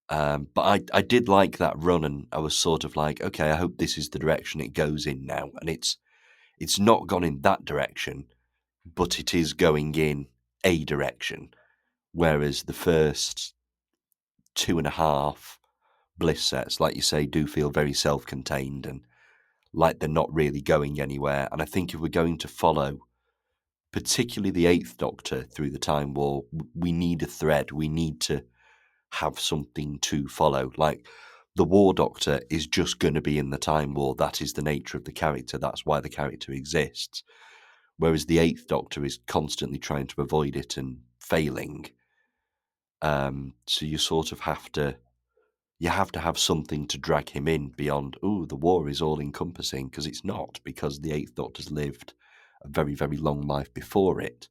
But I did like that run, and I was sort of like, okay, I hope this is the direction it goes in now, and it's not gone in that direction, but it is going in a direction. Whereas the first two and a half Bliss sets, like you say, do feel very self-contained and like they're not really going anywhere. And I think if we're going to follow, particularly the Eighth Doctor through the Time War, we need a thread. We need to have something to follow. Like the War Doctor is just going to be in the Time War. That is the nature of the character. That's why the character exists. Whereas the Eighth Doctor is constantly trying to avoid it and failing. So you sort of have to have something to drag him in beyond. Oh, the war is all encompassing, because it's not, because the Eighth Doctor's lived a very very long life before it.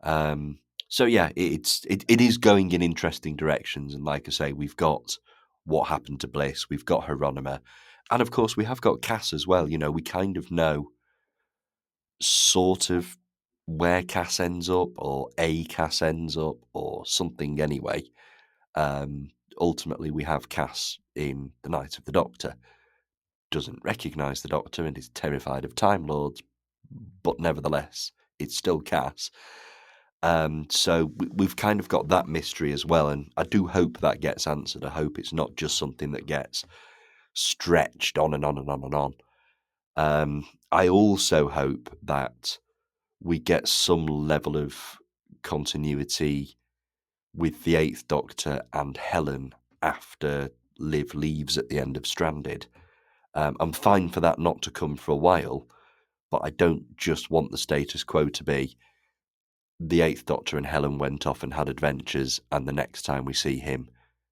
Um, so yeah, it is going in interesting directions, and like I say, we've got what happened to Bliss, we've got Hieronyma, and of course we have got Cass as well. You know, we kind of know sort of where Cass ends up, or a Cass ends up, or something anyway. Um, Ultimately, we have Cass in The Night of the Doctor, doesn't recognise the Doctor and is terrified of Time Lords, but nevertheless, it's still Cass. So we've kind of got that mystery as well, and I do hope that gets answered. I hope it's not just something that gets stretched on and on and on and on. I also hope that we get some level of continuity with the Eighth Doctor and Helen after Liv leaves at the end of Stranded. I'm fine for that not to come for a while, but I don't just want the status quo to be the Eighth Doctor and Helen went off and had adventures, and the next time we see him,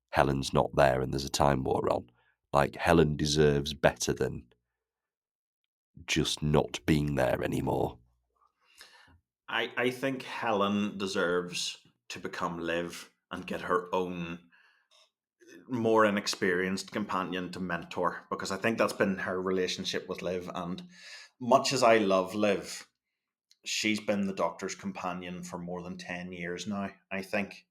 Helen's not there and there's a time war on. Like, Helen deserves better than just not being there anymore. I think Helen deserves to become Liv and get her own more inexperienced companion to mentor, because I think that's been her relationship with Liv. And much as I love Liv, she's been the Doctor's companion for more than 10 years now, I think.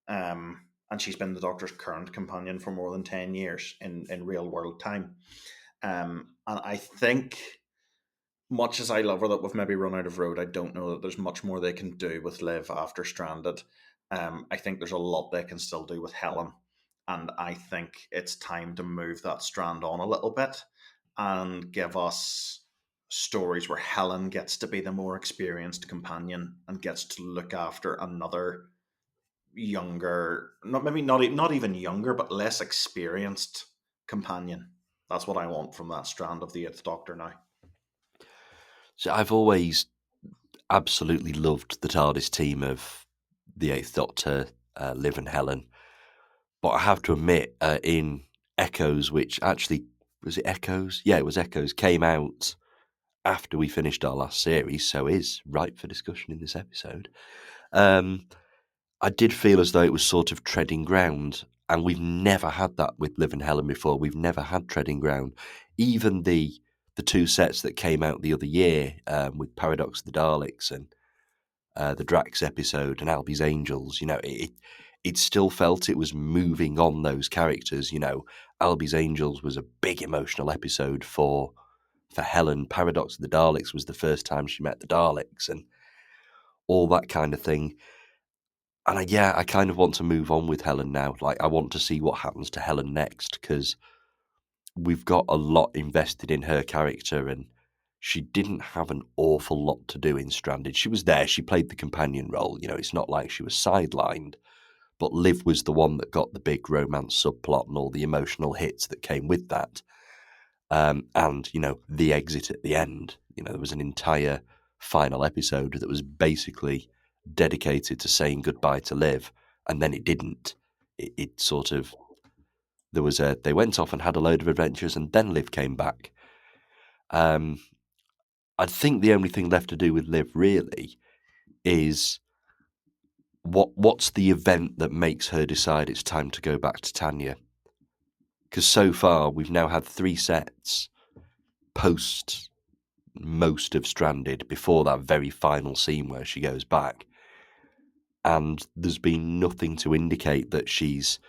And she's been the Doctor's current companion for more than 10 years in real world time. And I think, much as I love her, that we've maybe run out of road, I don't know that there's much more they can do with Liv after Stranded. I think there's a lot they can still do with Helen. And I think it's time to move that strand on a little bit and give us stories where Helen gets to be the more experienced companion and gets to look after another younger, not maybe not even younger, but less experienced companion. That's what I want from that strand of the Eighth Doctor now. So I've always absolutely loved the TARDIS team of the Eighth Doctor, Liv and Helen. But I have to admit, in Echoes, which actually was it Echoes? Yeah, it was Echoes. Came out after we finished our last series, so is ripe for discussion in this episode. Um, I did feel as though it was sort of treading ground, and we've never had that with Liv and Helen before. We've never had treading ground. Even the two sets that came out the other year, with Paradox of the Daleks and the Drax episode and Albie's Angels, you know, it still felt it was moving on those characters. You know, Albie's Angels was a big emotional episode for Helen. Paradox of the Daleks was the first time she met the Daleks and all that kind of thing. And I kind of want to move on with Helen now. Like, I want to see what happens to Helen next, because we've got a lot invested in her character, and she didn't have an awful lot to do in Stranded. She was there, she played the companion role, it's not like she was sidelined, but Liv was the one that got the big romance subplot and all the emotional hits that came with that. And, the exit at the end, there was an entire final episode that was basically dedicated to saying goodbye to Liv, and then it didn't. It sort of, they went off and had a load of adventures, and then Liv came back. I think the only thing left to do with Liv really is what's the event that makes her decide it's time to go back to Tanya? Because so far we've now had 3 sets post most of Stranded before that very final scene where she goes back, and there's been nothing to indicate that she's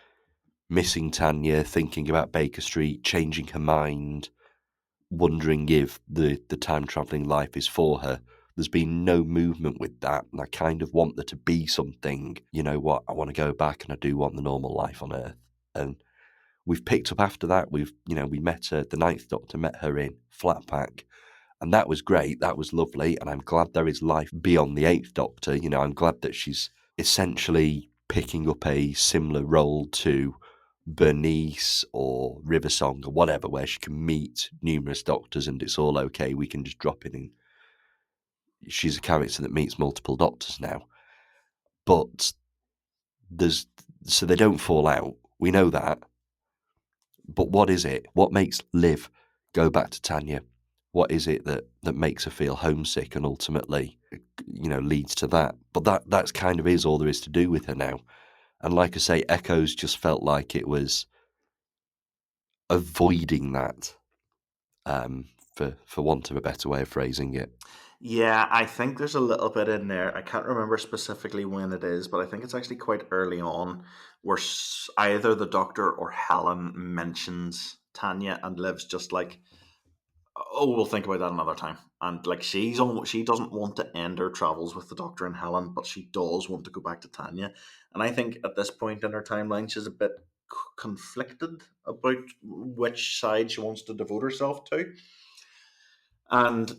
missing Tanya, thinking about Baker Street, changing her mind, wondering if the time travelling life is for her. There's been no movement with that, and I kind of want there to be something. You know what? I want to go back, and I do want the normal life on Earth. And we've picked up after that. We met her. The Ninth Doctor met her in Flatpack, and that was great. That was lovely, and I'm glad there is life beyond the Eighth Doctor. I'm glad that she's essentially picking up a similar role to Bernice or Riversong or whatever, where she can meet numerous doctors and it's all okay. We can just drop in, and she's a character that meets multiple doctors now. But so they don't fall out. We know that. But what is it? What makes Liv go back to Tanya? What is it that makes her feel homesick and ultimately, leads to that? But that's kind of is all there is to do with her now. And like I say, Echoes just felt like it was avoiding that, for want of a better way of phrasing it. Yeah, I think there's a little bit in there. I can't remember specifically when it is, but I think it's actually quite early on where either the Doctor or Helen mentions Tanya, and Liv's just like, "Oh, we'll think about that another time." And like she doesn't want to end her travels with the Doctor and Helen, but she does want to go back to Tanya. And I think at this point in her timeline, she's a bit conflicted about which side she wants to devote herself to. And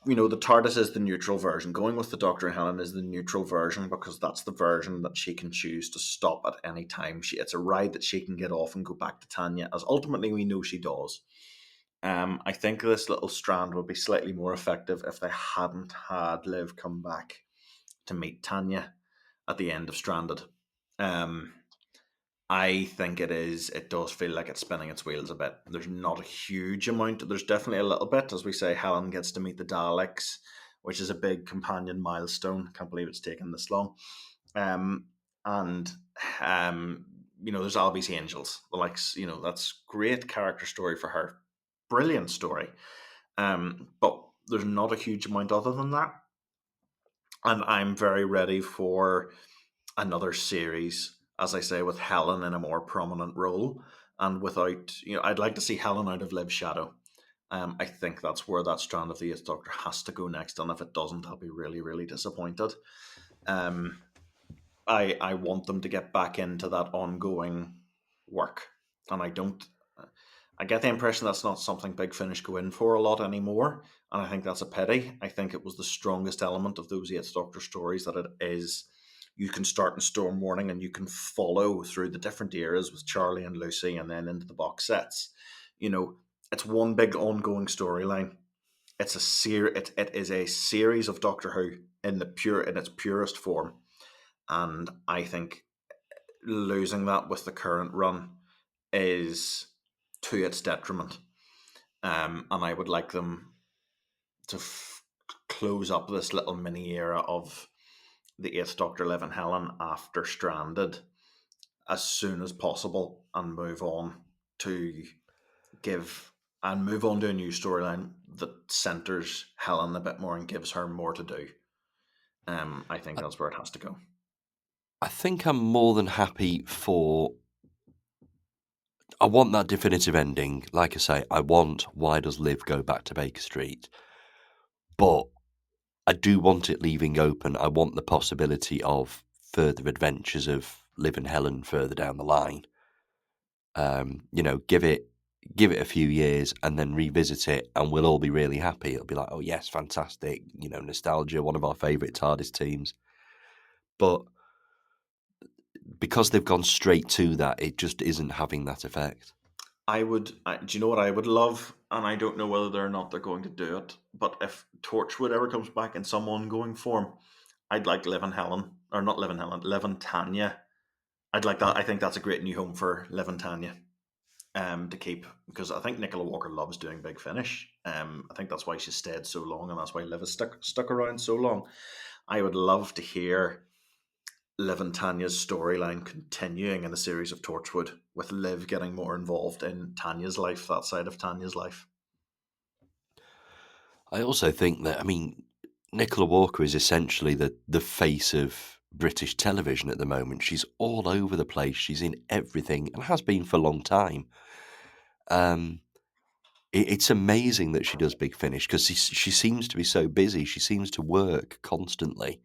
the TARDIS is the neutral version. Going with the Doctor and Helen is the neutral version because that's the version that she can choose to stop at any time. It's a ride that she can get off and go back to Tanya, as ultimately we know she does. I think this little strand would be slightly more effective if they hadn't had Liv come back to meet Tanya at the end of Stranded. I think it does feel like it's spinning its wheels a bit. There's not a huge amount. There's definitely a little bit. As we say, Helen gets to meet the Daleks, which is a big companion milestone. Can't believe it's taken this long. And there's Albie's Angels. The likes, that's great character story for her. Brilliant story. But there's not a huge amount other than that. And I'm very ready for another series, as I say, with Helen in a more prominent role, and without, I'd like to see Helen out of Liv's shadow. I think that's where that strand of the Eighth Doctor has to go next, and if it doesn't, I'll be really, really disappointed. Um, I want them to get back into that ongoing work, and I don't. I get the impression that's not something Big Finish go in for a lot anymore, and I think that's a pity. I think it was the strongest element of those Eighth Doctor stories that it is. You can start in Storm Warning and you can follow through the different eras with Charlie and Lucy, and then into the box sets. It's one big ongoing storyline. It is a series of Doctor Who in its purest form, and I think losing that with the current run is to its detriment. And I would like them to close up this little mini era of the Eighth Doctor, Liv and Helen after Stranded as soon as possible, and to move on to a new storyline that centers Helen a bit more and gives her more to do. I think that's where it has to go. I think I'm more than happy for. I want that definitive ending. Like I say, I want why does Liv go back to Baker Street? But I do want it leaving open. I want the possibility of further adventures of Liv and Helen further down the line. Give it give it a few years and then revisit it, and we'll all be really happy. It'll be like, oh yes, fantastic, nostalgia, one of our favourite TARDIS teams. But because they've gone straight to that, it just isn't having that effect. Do you know what I would love? And I don't know whether or not they're going to do it. But if Torchwood ever comes back in some ongoing form, I'd like Liv and Helen, or not Liv and Helen, Liv and Tanya. I'd like that. I think that's a great new home for Liv and Tanya. To keep, because I think Nicola Walker loves doing Big Finish. I think that's why she stayed so long, and that's why Liv has stuck around so long. I would love to hear Liv and Tanya's storyline continuing in a series of Torchwood, with Liv getting more involved in Tanya's life, that side of Tanya's life. I also think that, I mean, Nicola Walker is essentially the face of British television at the moment. She's all over the place. She's in everything and has been for a long time. Um, it's amazing that she does Big Finish because she seems to be so busy. She seems to work constantly.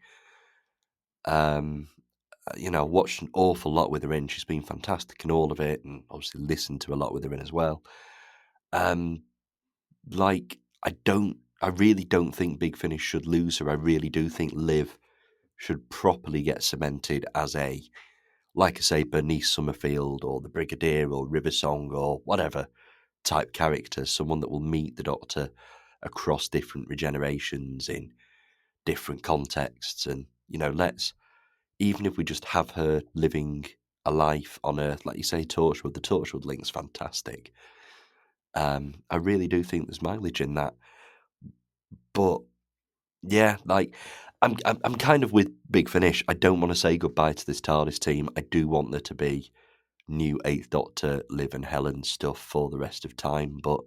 Um, I watched an awful lot with her in. She's been fantastic in all of it, and obviously listened to a lot with her in as well. Um, like I really don't think Big Finish should lose her. I really do think Liv should properly get cemented as like I say, Bernice Summerfield or the Brigadier or River Song or whatever type character, someone that will meet the Doctor across different regenerations in different contexts, and let's, even if we just have her living a life on Earth, like you say, Torchwood. The Torchwood link's fantastic. I really do think there's mileage in that, but yeah, like I'm kind of with Big Finish. I don't want to say goodbye to this TARDIS team. I do want there to be new Eighth Doctor, Liv and Helen stuff for the rest of time, but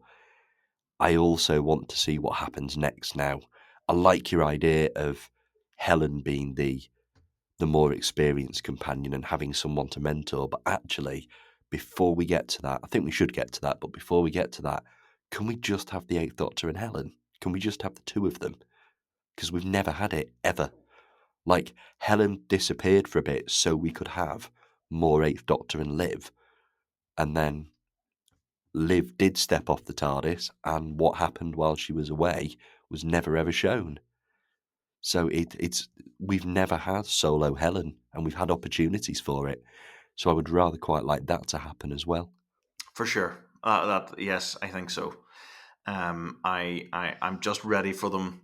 I also want to see what happens next now. I like your idea of Helen being the more experienced companion and having someone to mentor, but actually, before we get to that, I think we should get to that, but before we get to that, can we just have the Eighth Doctor and Helen? Can we just have the two of them? Because we've never had it, ever. Like, Helen disappeared for a bit so we could have more Eighth Doctor and Liv, and then Liv did step off the TARDIS, and what happened while she was away was never ever shown. So it's we've never had solo Helen, and we've had opportunities for it. So I would rather quite like that to happen as well. For sure. That Yes, I think so. I'm just ready for them,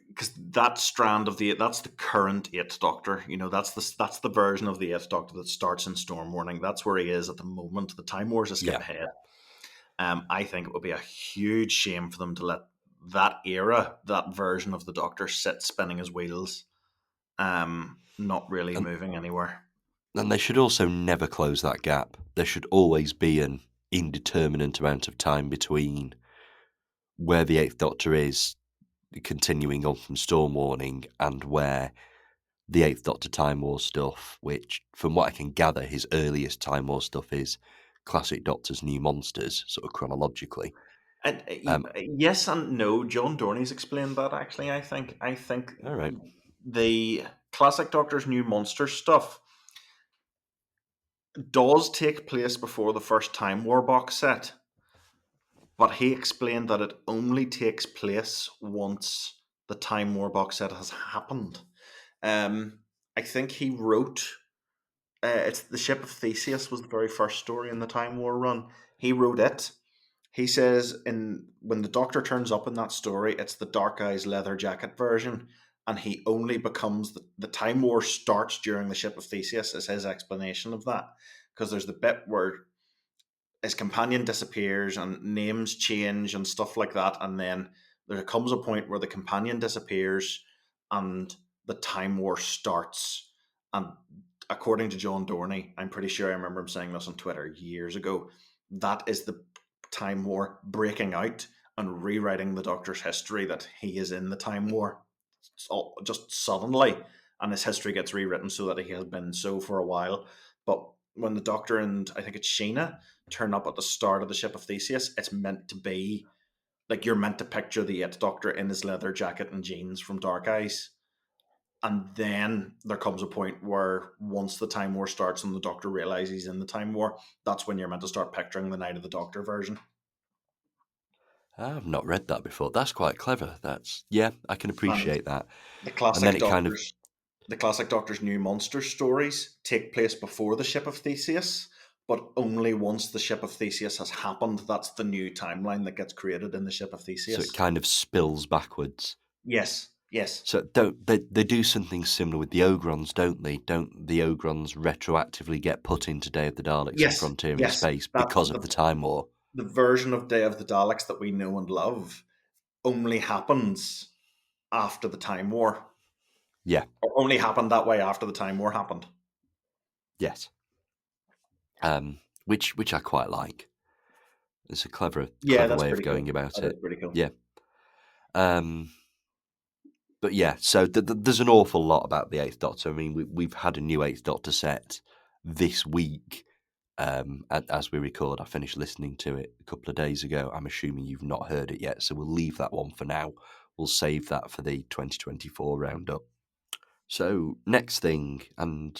because that strand of that's the current Eighth Doctor. That's the version of the Eighth Doctor that starts in Storm Warning. That's where he is at the moment. The Time Wars a skip Yeah, ahead. I think it would be a huge shame for them to let that era, that version of the Doctor, sit spinning his wheels, not really and moving anywhere. and they should also never close that gap. There should always be an indeterminate amount of time between where the Eighth Doctor is continuing on from Storm Warning and where the Eighth Doctor Time War stuff, which, from what I can gather, his earliest Time War stuff is Classic Doctor's New Monsters, sort of chronologically. Yes and no. John Dorney's explained that, actually. I think All right. the classic Doctor's New Monster stuff does take place before the first Time War box set, but he explained that it only takes place once the Time War box set has happened. Um, I think he wrote. It's the Ship of Theseus was the very first story in the Time War run. He wrote it. He says in when the Doctor turns up in that story, it's the Dark Eyes leather jacket version, and he only becomes the Time War starts during the Ship of Theseus. Is his explanation of that, because there's the bit where his companion disappears and names change and stuff like that, and then there comes a point where the companion disappears and the Time War starts. And according to John Dorney, I'm pretty sure I remember him saying this on Twitter years ago, that is the Time War breaking out and rewriting the Doctor's history, that he is in the Time War just suddenly, and his history gets rewritten so that he has been so for a while. But when the Doctor and I think it's Sheena turn up at the start of the Ship of Theseus, it's meant to be like you're meant to picture the Eighth Doctor in his leather jacket and jeans from Dark Eyes, and then there comes a point where once the Time War starts and the Doctor realizes he's in the Time War, that's when you're meant to start picturing the Night of the Doctor version. I've not read that before. That's quite clever. That's yeah, I can And appreciate that. the And then classic it kind of Doctor's the classic Doctor's New Monster stories take place before the Ship of Theseus, but only once the Ship of Theseus has happened. That's the new timeline that gets created in the Ship of so it Theseus. kind of spills backwards. Yes, yes, So don't they do something similar with the Ogrons, don't they? Don't the Ogrons retroactively get put into Day of the Daleks and yes, Frontier in yes. Space That's because of the Time War? the version of Day of the Daleks that we know and love only happens after the Time War, Yeah, or only happened that way after the Time War happened. yes. Which I quite like. It's a clever Yeah, clever that's way of pretty going cool. about That is it. pretty cool. Yeah. Um, but yeah, so there's an awful lot about the Eighth Doctor. I mean, we've had a new Eighth Doctor set this week. As we record, I finished listening to it a couple of days ago. I'm assuming you've not heard it yet, so we'll leave that one for now. We'll save that for the 2024 roundup. So next thing, and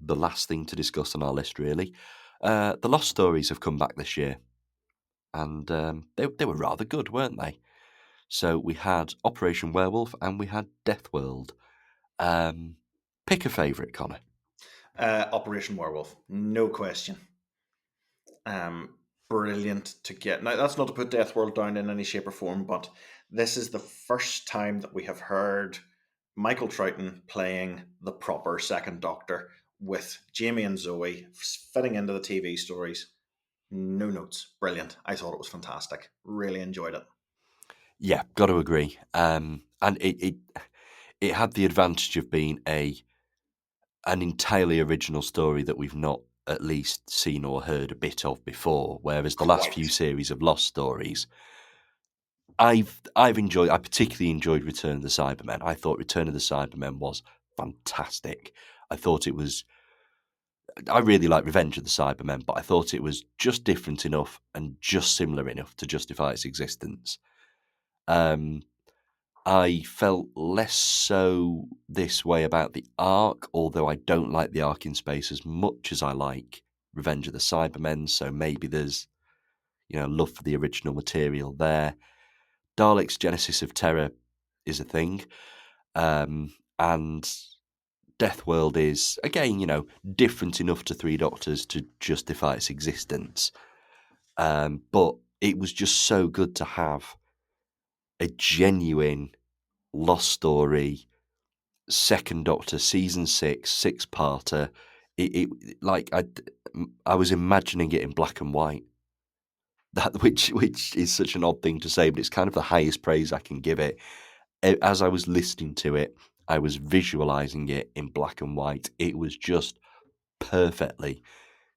the last thing to discuss on our list, really, the Lost Stories have come back this year, and they were rather good, weren't they? So we had Operation Werewolf and we had Death World. Um, Pick a favourite, Connor. Operation Werewolf, no question. Um, Brilliant to get. Now, that's not to put Death World down in any shape or form, but this is the first time that we have heard Michael Troughton playing the proper Second Doctor with Jamie and Zoe fitting into the TV stories. No notes. Brilliant. I thought it was fantastic. Really enjoyed it. Yeah, got to agree. And it had the advantage of being an entirely original story that we've not at least seen or heard a bit of before. Whereas the last few Quite. series of Lost Stories, I particularly enjoyed Return of the Cybermen. I thought Return of the Cybermen was fantastic. I thought it was. I really like Revenge of the Cybermen, but I thought it was just different enough and just similar enough to justify its existence. Um, I felt less so this way about the arc, although I don't like the arc in space as much as I like Revenge of the Cybermen. So maybe there's love for the original material there. Dalek's Genesis of Terror is a thing, and Death World is again different enough to Three Doctors to justify its existence. But it was just so good to have a genuine lost story Second Doctor season 6 parter. It like I was imagining it in black and white. That which is such an odd thing to say, but it's kind of the highest praise I can give it. As I was listening to it, I was visualizing it in black and white. It was just perfectly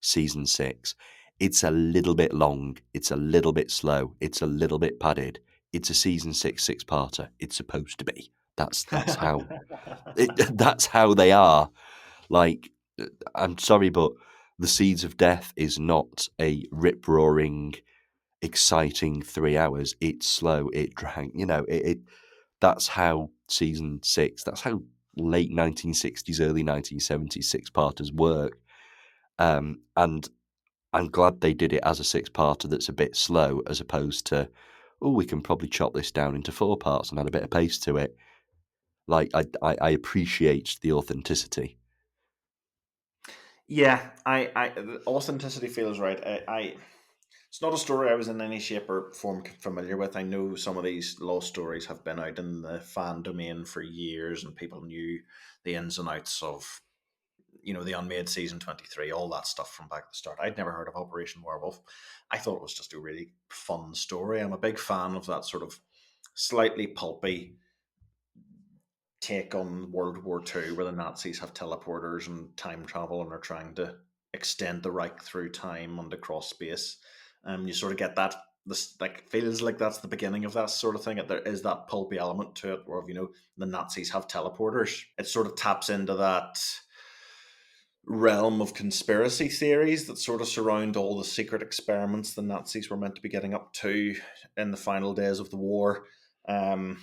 season 6. It's a little bit long. It's a little bit slow. It's a little bit padded. It's a season 6 parter. It's supposed to be. That's how that's how they are. Like, I'm sorry, but The Seeds of Death is not a rip roaring, exciting 3 hours. It's slow. It drag. That's how season 6. That's how late 1960s, early 1970s six-parters work. And I'm glad they did it as a six-parter that's a bit slow, as opposed to, oh, we can probably chop this down into 4 parts and add a bit of pace to it. Like, I appreciate the authenticity. Yeah, the authenticity feels right. It's not a story I was in any shape or form familiar with. I know some of these lost stories have been out in the fan domain for years, and people knew the ins and outs of the Unmade season 23, all that stuff from back at the start. I'd never heard of Operation Werewolf. I thought it was just a really fun story. I'm a big fan of that sort of slightly pulpy take on World War II, where the Nazis have teleporters and time travel and are trying to extend the Reich through time and across space. You sort of get that. This like feels like that's the beginning of that sort of thing. There is that pulpy element to it, where the Nazis have teleporters. It sort of taps into that realm of conspiracy theories that sort of surround all the secret experiments the Nazis were meant to be getting up to in the final days of the war. Um,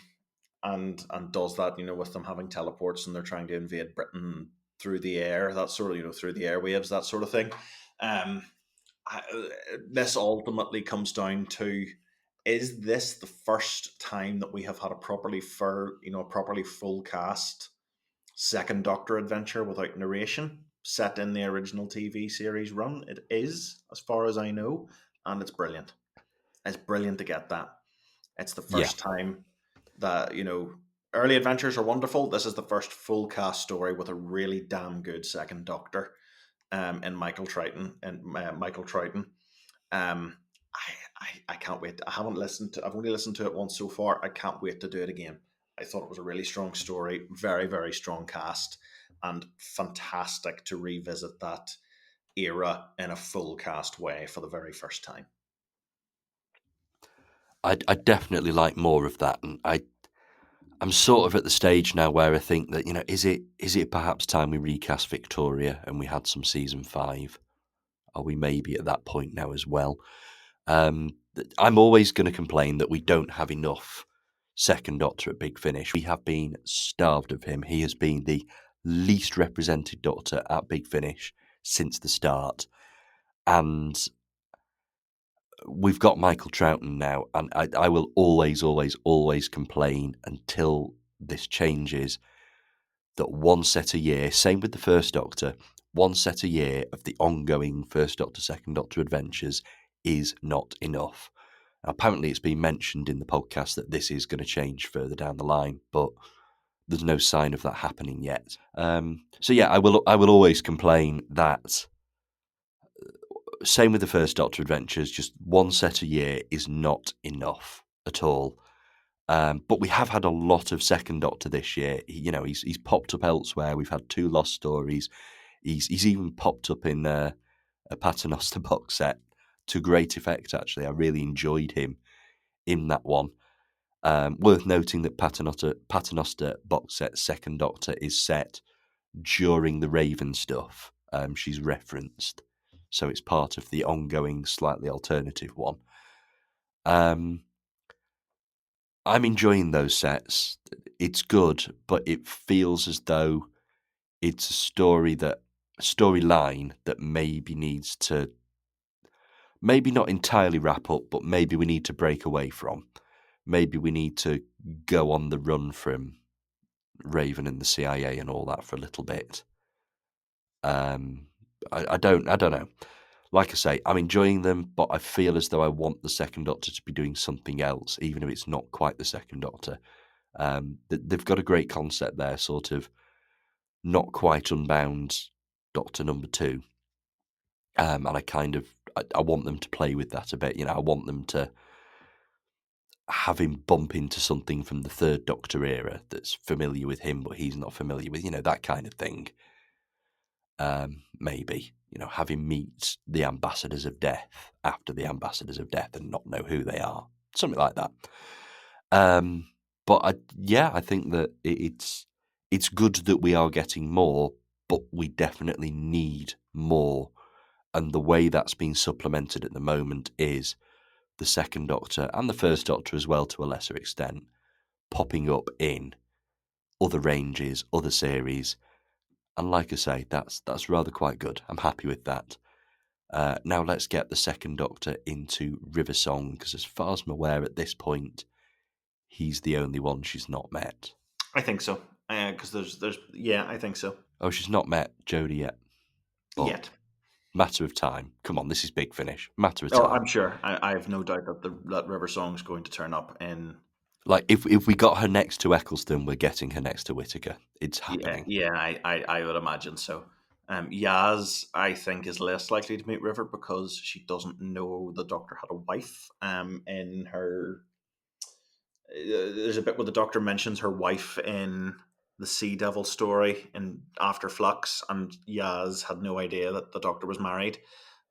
and does that, with them having teleports and they're trying to invade Britain through the air, that sort of, through the airwaves, that sort of thing. Um, this ultimately comes down to, is this the first time that we have had a properly full cast second Doctor adventure without narration set in the original TV series run? It is, as far as I know, and it's brilliant. It's brilliant to get that. It's the Yeah, first time that, early adventures are wonderful. This is the first full cast story with a really damn good second Doctor, in Michael Triton. Um, I can't wait. I haven't listened to. I've only listened to it once so far. I can't wait to do it again. I thought it was a really strong story, very very strong cast, and fantastic to revisit that era in a full cast way for the very first time. I definitely like more of that, and I'm sort of at the stage now where I think that is it perhaps time we recast Victoria and we had some season 5? Are we maybe at that point now as well? I'm always going to complain that we don't have enough second Doctor at Big Finish. We have been starved of him. He has been the least represented Doctor at Big Finish since the start, and we've got Michael Troughton now, and I will always, always, always complain until this changes that one set a year, same with the First Doctor, one set a year of the ongoing First Doctor, Second Doctor adventures is not enough. Apparently, it's been mentioned in the podcast that this is going to change further down the line, but there's no sign of that happening yet. So yeah, I will always complain that same with the First Doctor adventures, just one set a year is not enough at all. But we have had a lot of Second Doctor this year. He's popped up elsewhere. We've had 2 Lost Stories. He's even popped up in a Paternoster box set to great effect. Actually, I really enjoyed him in that one. Worth noting that Paternoster box set Second Doctor is set during the Raven stuff. She's referenced, so it's part of the ongoing, slightly alternative one. I'm enjoying those sets. It's good, but it feels as though it's a storyline that maybe needs to, maybe not entirely wrap up, but maybe we need to break away from. Maybe we need to go on the run from Raven and the CIA and all that for a little bit. I don't know. Like I say, I'm enjoying them, but I feel as though I want the Second Doctor to be doing something else, even if it's not quite the Second Doctor. They've got a great concept there, sort of not quite unbound Doctor Number 2, and I want them to play with that a bit. I want them to have him bump into something from the Third Doctor era that's familiar with him, but he's not familiar with, that kind of thing. Maybe, have him meet the Ambassadors of Death after the Ambassadors of Death and not know who they are, something like that. But I think that it's good that we are getting more, but we definitely need more. And the way that's being supplemented at the moment is the Second Doctor and the First Doctor as well, to a lesser extent, popping up in other ranges, other series. And like I say, that's rather quite good. I'm happy with that. Now let's get the Second Doctor into River Song, because as far as I'm aware at this point, he's the only one she's not met. I think so. Because yeah, I think so. Oh, she's not met Jodie yet. But Yet. matter of time. Come on, this is Big Finish. Matter of Oh, time. I'm sure. I have no doubt that River Song's going to turn up in. Like, if we got her next to Eccleston, we're getting her next to Whittaker. It's Yeah, happening. yeah, I would imagine so. Yaz, I think, is less likely to meet River because she doesn't know the Doctor had a wife. In her, there's a bit where the Doctor mentions her wife in the Sea Devil story in After Flux, and Yaz had no idea that the Doctor was married.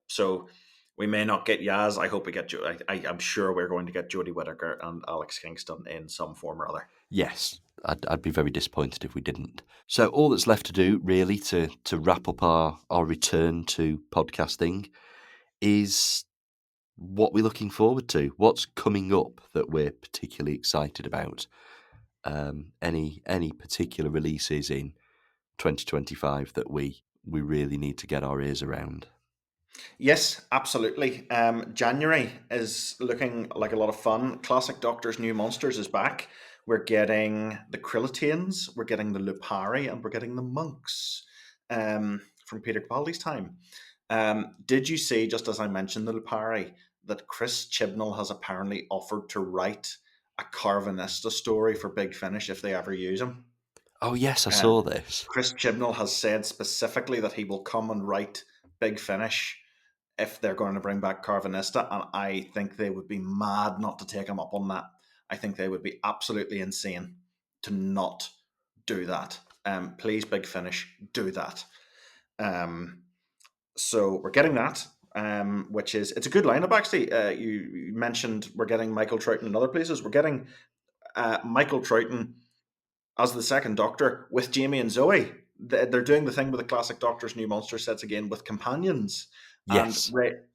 So we may not get Yaz. I hope we get. I'm sure we're going to get Jodie Whittaker and Alex Kingston in some form or other. Yes, I'd be very disappointed if we didn't. So all that's left to do, really, to wrap up our return to podcasting is what we're looking forward to. What's coming up that we're particularly excited about? Any particular releases in 2025 that we really need to get our ears around? Yes, absolutely. January is looking like a lot of fun. Classic Doctor's New Monsters is back. We're getting the Krillitanes, we're getting the Lupari, and we're getting the Monks from Peter Capaldi's time. Did you see, just as I mentioned the Lupari, that Chris Chibnall has apparently offered to write a Carvanista story for Big Finish if they ever use him? Oh yes, I Uh, saw this. Chris Chibnall has said specifically that he will come and write Big Finish if they're going to bring back Carvanista, and I think they would be mad not to take him up on that. I think they would be absolutely insane to not do that. Please, Big Finish, do that. Um, so we're getting that, which is it's a good lineup actually. You mentioned we're getting Michael Troughton in other places. We're getting Michael Troughton as the second Doctor with Jamie and Zoe. They're doing the thing with the classic Doctor's New Monster sets again with companions. And Yes,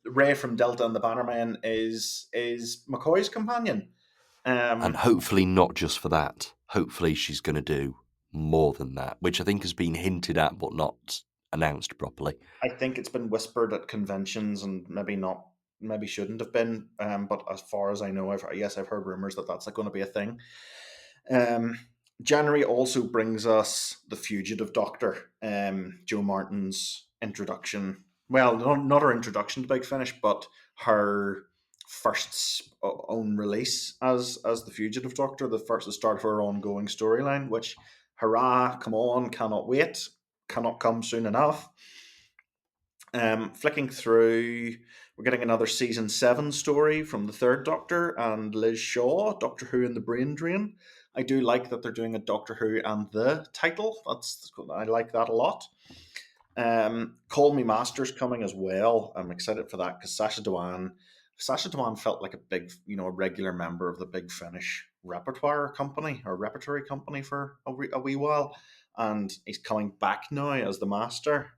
Ray from Delta and the Bannermen is McCoy's companion. and Um, hopefully not just for that. Hopefully she's going to do more than that, which I think has been hinted at but not announced properly. I think it's been whispered at conventions and maybe not, maybe shouldn't have been. But as far as I know, I've heard rumors that that's going to be a thing. Um, January also brings us the Fugitive Doctor, Joe Martin's introduction. Well, not her introduction to Big Finish, but her first own release as the Fugitive Doctor, the start of her ongoing storyline. Which, hurrah! Come on, cannot wait, cannot come soon enough. Flicking through, we're getting another season 7 story from the Third Doctor and Liz Shaw, Doctor Who and the Brain Drain. I do like that they're doing a Doctor Who and the title. I like that a lot. Call Me Master's coming as well. I'm excited for that because Sasha Dewan felt like a big, a regular member of the Big Finish repertory company for a wee while, and he's coming back now as the Master,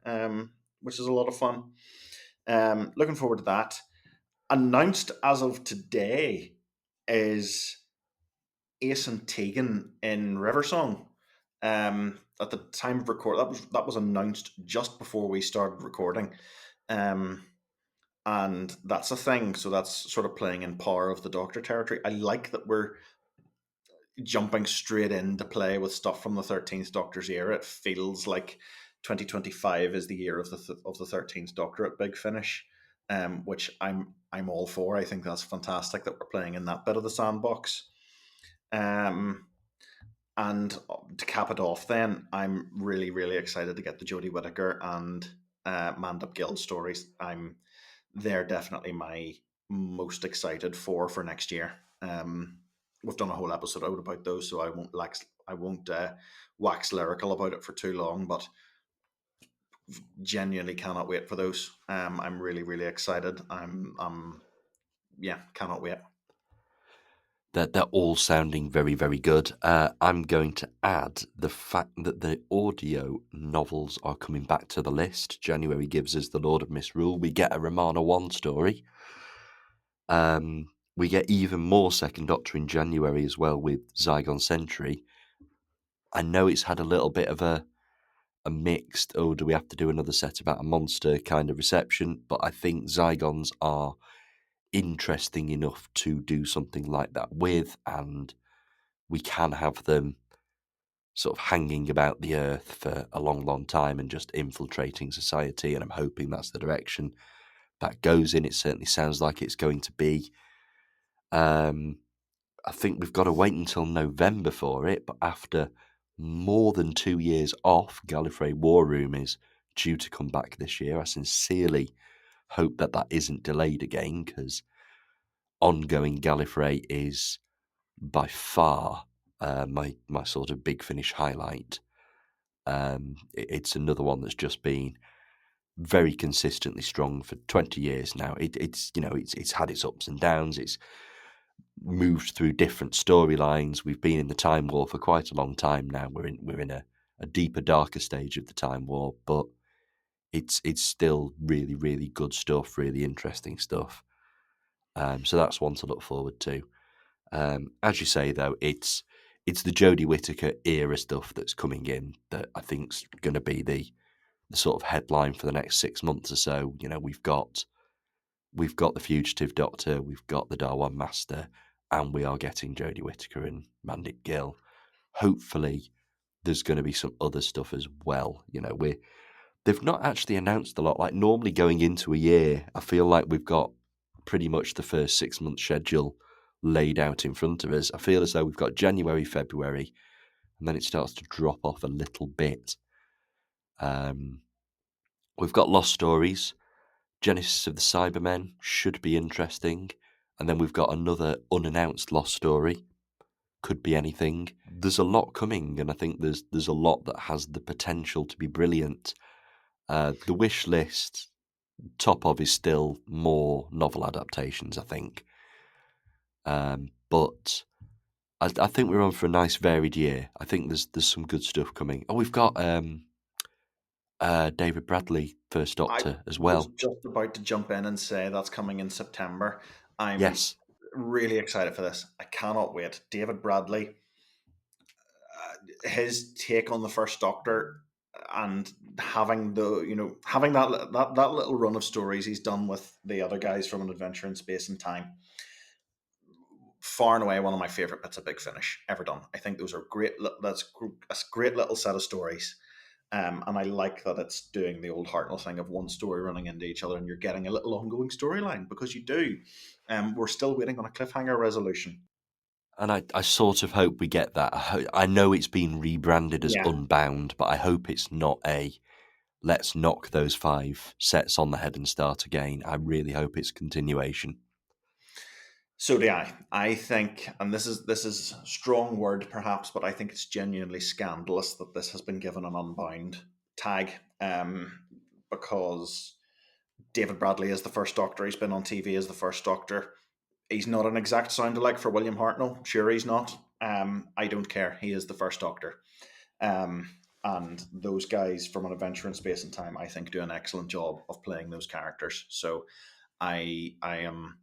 which is a lot of fun. Looking forward to that. Announced as of today is Ace and Tegan in Riversong. At the time of record, that was announced just before we started recording, and that's a thing. So that's sort of playing in Power of the Doctor territory. I like that we're jumping straight into play with stuff from the 13th Doctor's era. It feels like 2025 is the year of the 13th Doctor at Big Finish, which I'm all for. I think that's fantastic that we're playing in that bit of the sandbox. Um, and to cap it off, then I'm really really excited to get the Jodie Whittaker and Mandip Gill stories. They're definitely my most excited for next year. We've done a whole episode out about those, so I won't wax lyrical about it for too long, but genuinely cannot wait for those. I'm really really excited. Yeah, cannot wait. They're all sounding very, very good. I'm going to add the fact that the audio novels are coming back to the list. January gives us The Lord of Misrule. We get a Romana 1 story. We get even more Second Doctor in January as well with Zygon Century. I know it's had a little bit of a mixed, oh, do we have to do another set about a monster kind of reception? But I think Zygons are interesting enough to do something like that with, and we can have them sort of hanging about the earth for a long, long time and just infiltrating society. And I'm hoping that's the direction that goes in. It certainly sounds like it's going to be. I think we've got to wait until November for it, but after more than 2 years off, Gallifrey War Room is due to come back this year. I sincerely hope that that isn't delayed again, because ongoing Gallifrey is by far my sort of Big Finish highlight. It's another one that's just been very consistently strong for 20 years now. It's had its ups and downs. It's moved through different storylines. We've been in the Time War for quite a long time now. We're in a deeper, darker stage of the Time War, but it's still really, really good stuff, really interesting stuff. So that's one to look forward to. As you say, though, it's it's the Jodie Whittaker era stuff that's coming in that I think's going to be the sort of headline for the next 6 months or so. You know, we've got the Fugitive Doctor, we've got the Darwan Master, and we are getting Jodie Whittaker and Mandip Gill. Hopefully, there's going to be some other stuff as well. You know, they've not actually announced a lot. Like normally going into a year, I feel like we've got pretty much the first 6 month schedule laid out in front of us. I feel as though we've got January, February, and then it starts to drop off a little bit. We've got Lost Stories. Genesis of the Cybermen should be interesting. And then we've got another unannounced Lost Story. Could be anything. There's a lot coming, and I think there's a lot that has the potential to be brilliant. The wish list, top of, is still more novel adaptations, I think. But I think we're on for a nice varied year. I think there's some good stuff coming. Oh, we've got David Bradley, First I Doctor, as was well. just about to jump in and say that's coming in September. I'm Yes. really excited for this. I cannot wait. David Bradley, his take on the First Doctor, and having having that little run of stories he's done with the other guys from An Adventure in Space and Time, far and away one of my favorite bits of Big Finish ever done. I think those are great. That's a great little set of stories. And I like that it's doing the old Hartnell thing of one story running into each other, and you're getting a little ongoing storyline because you do. We're still waiting on a cliffhanger resolution. And I sort of hope we get that. I know it's been rebranded as Yeah, Unbound, but I hope it's not a let's knock those 5 sets on the head and start again. I really hope it's continuation. so do I. I think, and this is a strong word perhaps, but I think it's genuinely scandalous that this has been given an Unbound tag, because David Bradley is the first Doctor. He's been on TV as the first Doctor. He's not an exact sound alike for William Hartnell. Sure, he's not. I don't care. He is the first Doctor. Um, and those guys from An Adventure in Space and Time, I think, do an excellent job of playing those characters. So I am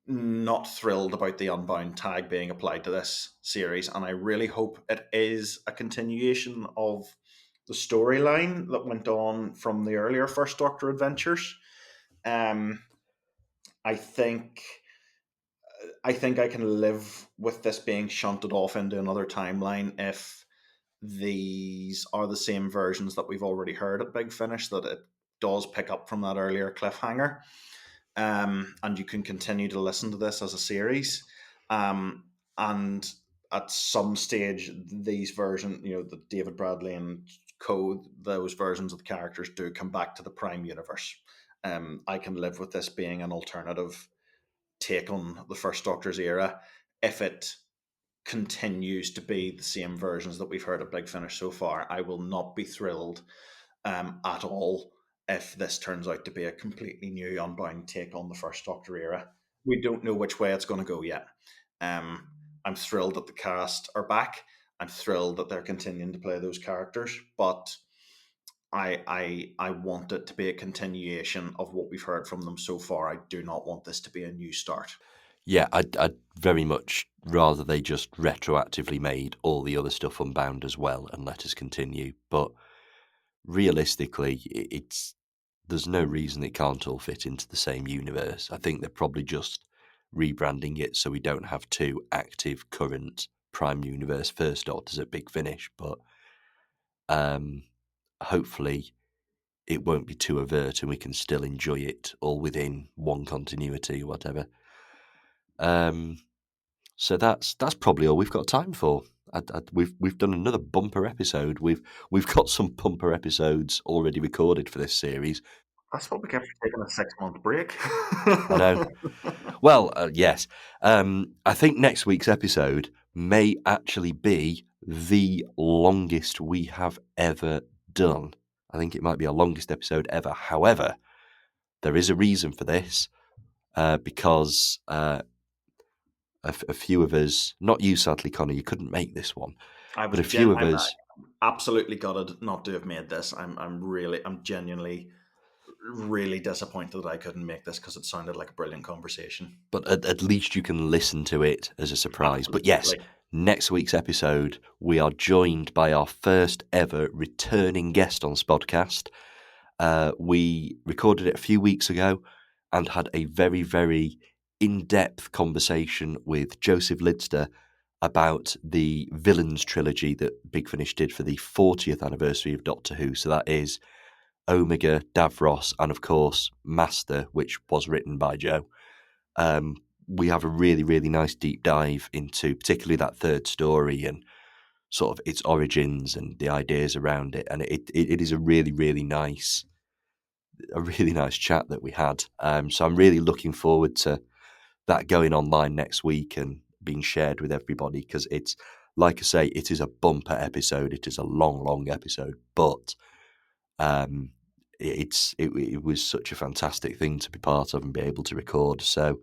not thrilled about the Unbound tag being applied to this series, and I really hope it is a continuation of the storyline that went on from the earlier First Doctor adventures. Um, I think I think I can live with this being shunted off into another timeline if these are the same versions that we've already heard at Big Finish, that it does pick up from that earlier cliffhanger. And you can continue to listen to this as a series. And at some stage, these versions, the David Bradley and co, those versions of the characters do come back to the Prime universe. I can live with this being an alternative take on the First Doctor's era if it continues to be the same versions that we've heard at Big Finish so far. I will not be thrilled at all if this turns out to be a completely new Unbound take on the First Doctor era. We don't know which way it's going to go yet. I'm thrilled that the cast are back. I'm thrilled that they're continuing to play those characters, but I want it to be a continuation of what we've heard from them so far. I do not want this to be a new start. Yeah, I'd very much rather they just retroactively made all the other stuff Unbound as well and let us continue. But realistically, there's no reason it can't all fit into the same universe. I think they're probably just rebranding it so we don't have 2 active current Prime Universe First Doctors at Big Finish. But hopefully it won't be too overt and we can still enjoy it all within one continuity or whatever. So that's probably all we've got time for. We've done another bumper episode. We've got some bumper episodes already recorded for this series. That's what we get for taking a 6 month break. I know. Well, yes. I think next week's episode may actually be the longest we have ever done. I think it might be our longest episode ever. However, there is a reason for this, because a few of us, not you sadly, Connor, you couldn't make this one, but a few of I'm us, absolutely gutted not to have made this. I'm genuinely really disappointed that I couldn't make this because it sounded like a brilliant conversation. but at least you can listen to it as a surprise. But yes, Absolutely. Next week's episode, we are joined by our first ever returning guest on Spodcast. We recorded it a few weeks ago and had a very, very in-depth conversation with Joseph Lidster about the Villains trilogy that Big Finish did for the 40th anniversary of Doctor Who. So that is Omega, Davros, and of course Master, which was written by Joe. We have a really, really nice deep dive into particularly that third story and sort of its origins and the ideas around it. And it is a really, really nice chat that we had. So I'm really looking forward to that going online next week and being shared with everybody, because it's, like I say, it is a bumper episode. It is a long, long episode, but it was such a fantastic thing to be part of and be able to record. So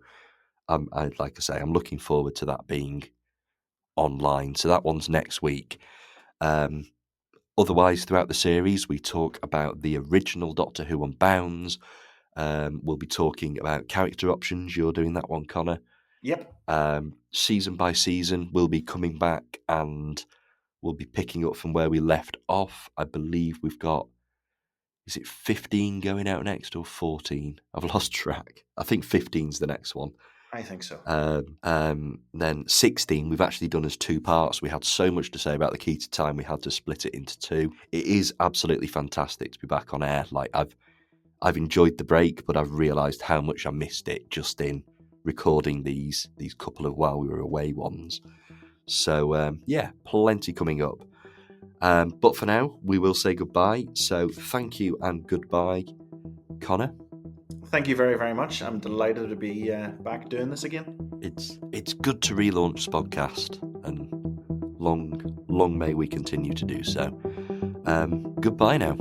like I say, I'm looking forward to that being online. So that one's next week. Otherwise, throughout the series, we talk about the original Doctor Who Unbounds. We'll be talking about character options. You're doing that one, Connor. Yep. Season by season, we'll be coming back and we'll be picking up from where we left off. I believe we've got, is it 15 going out next or 14? I've lost track. I think 15's the next one. I think so. Then 16 we've actually done as 2 parts. We had so much to say about the Key to Time, we had to split it into 2. It is absolutely fantastic to be back on air. Like, I've enjoyed the break, but I've realised how much I missed it just in recording these couple of while we were away ones. So yeah, plenty coming up. But for now, we will say goodbye. So thank you and goodbye, Connor. Thank you very, very much. I'm delighted to be back doing this again. It's good to relaunch Spodcast, and long may we continue to do so. Goodbye now.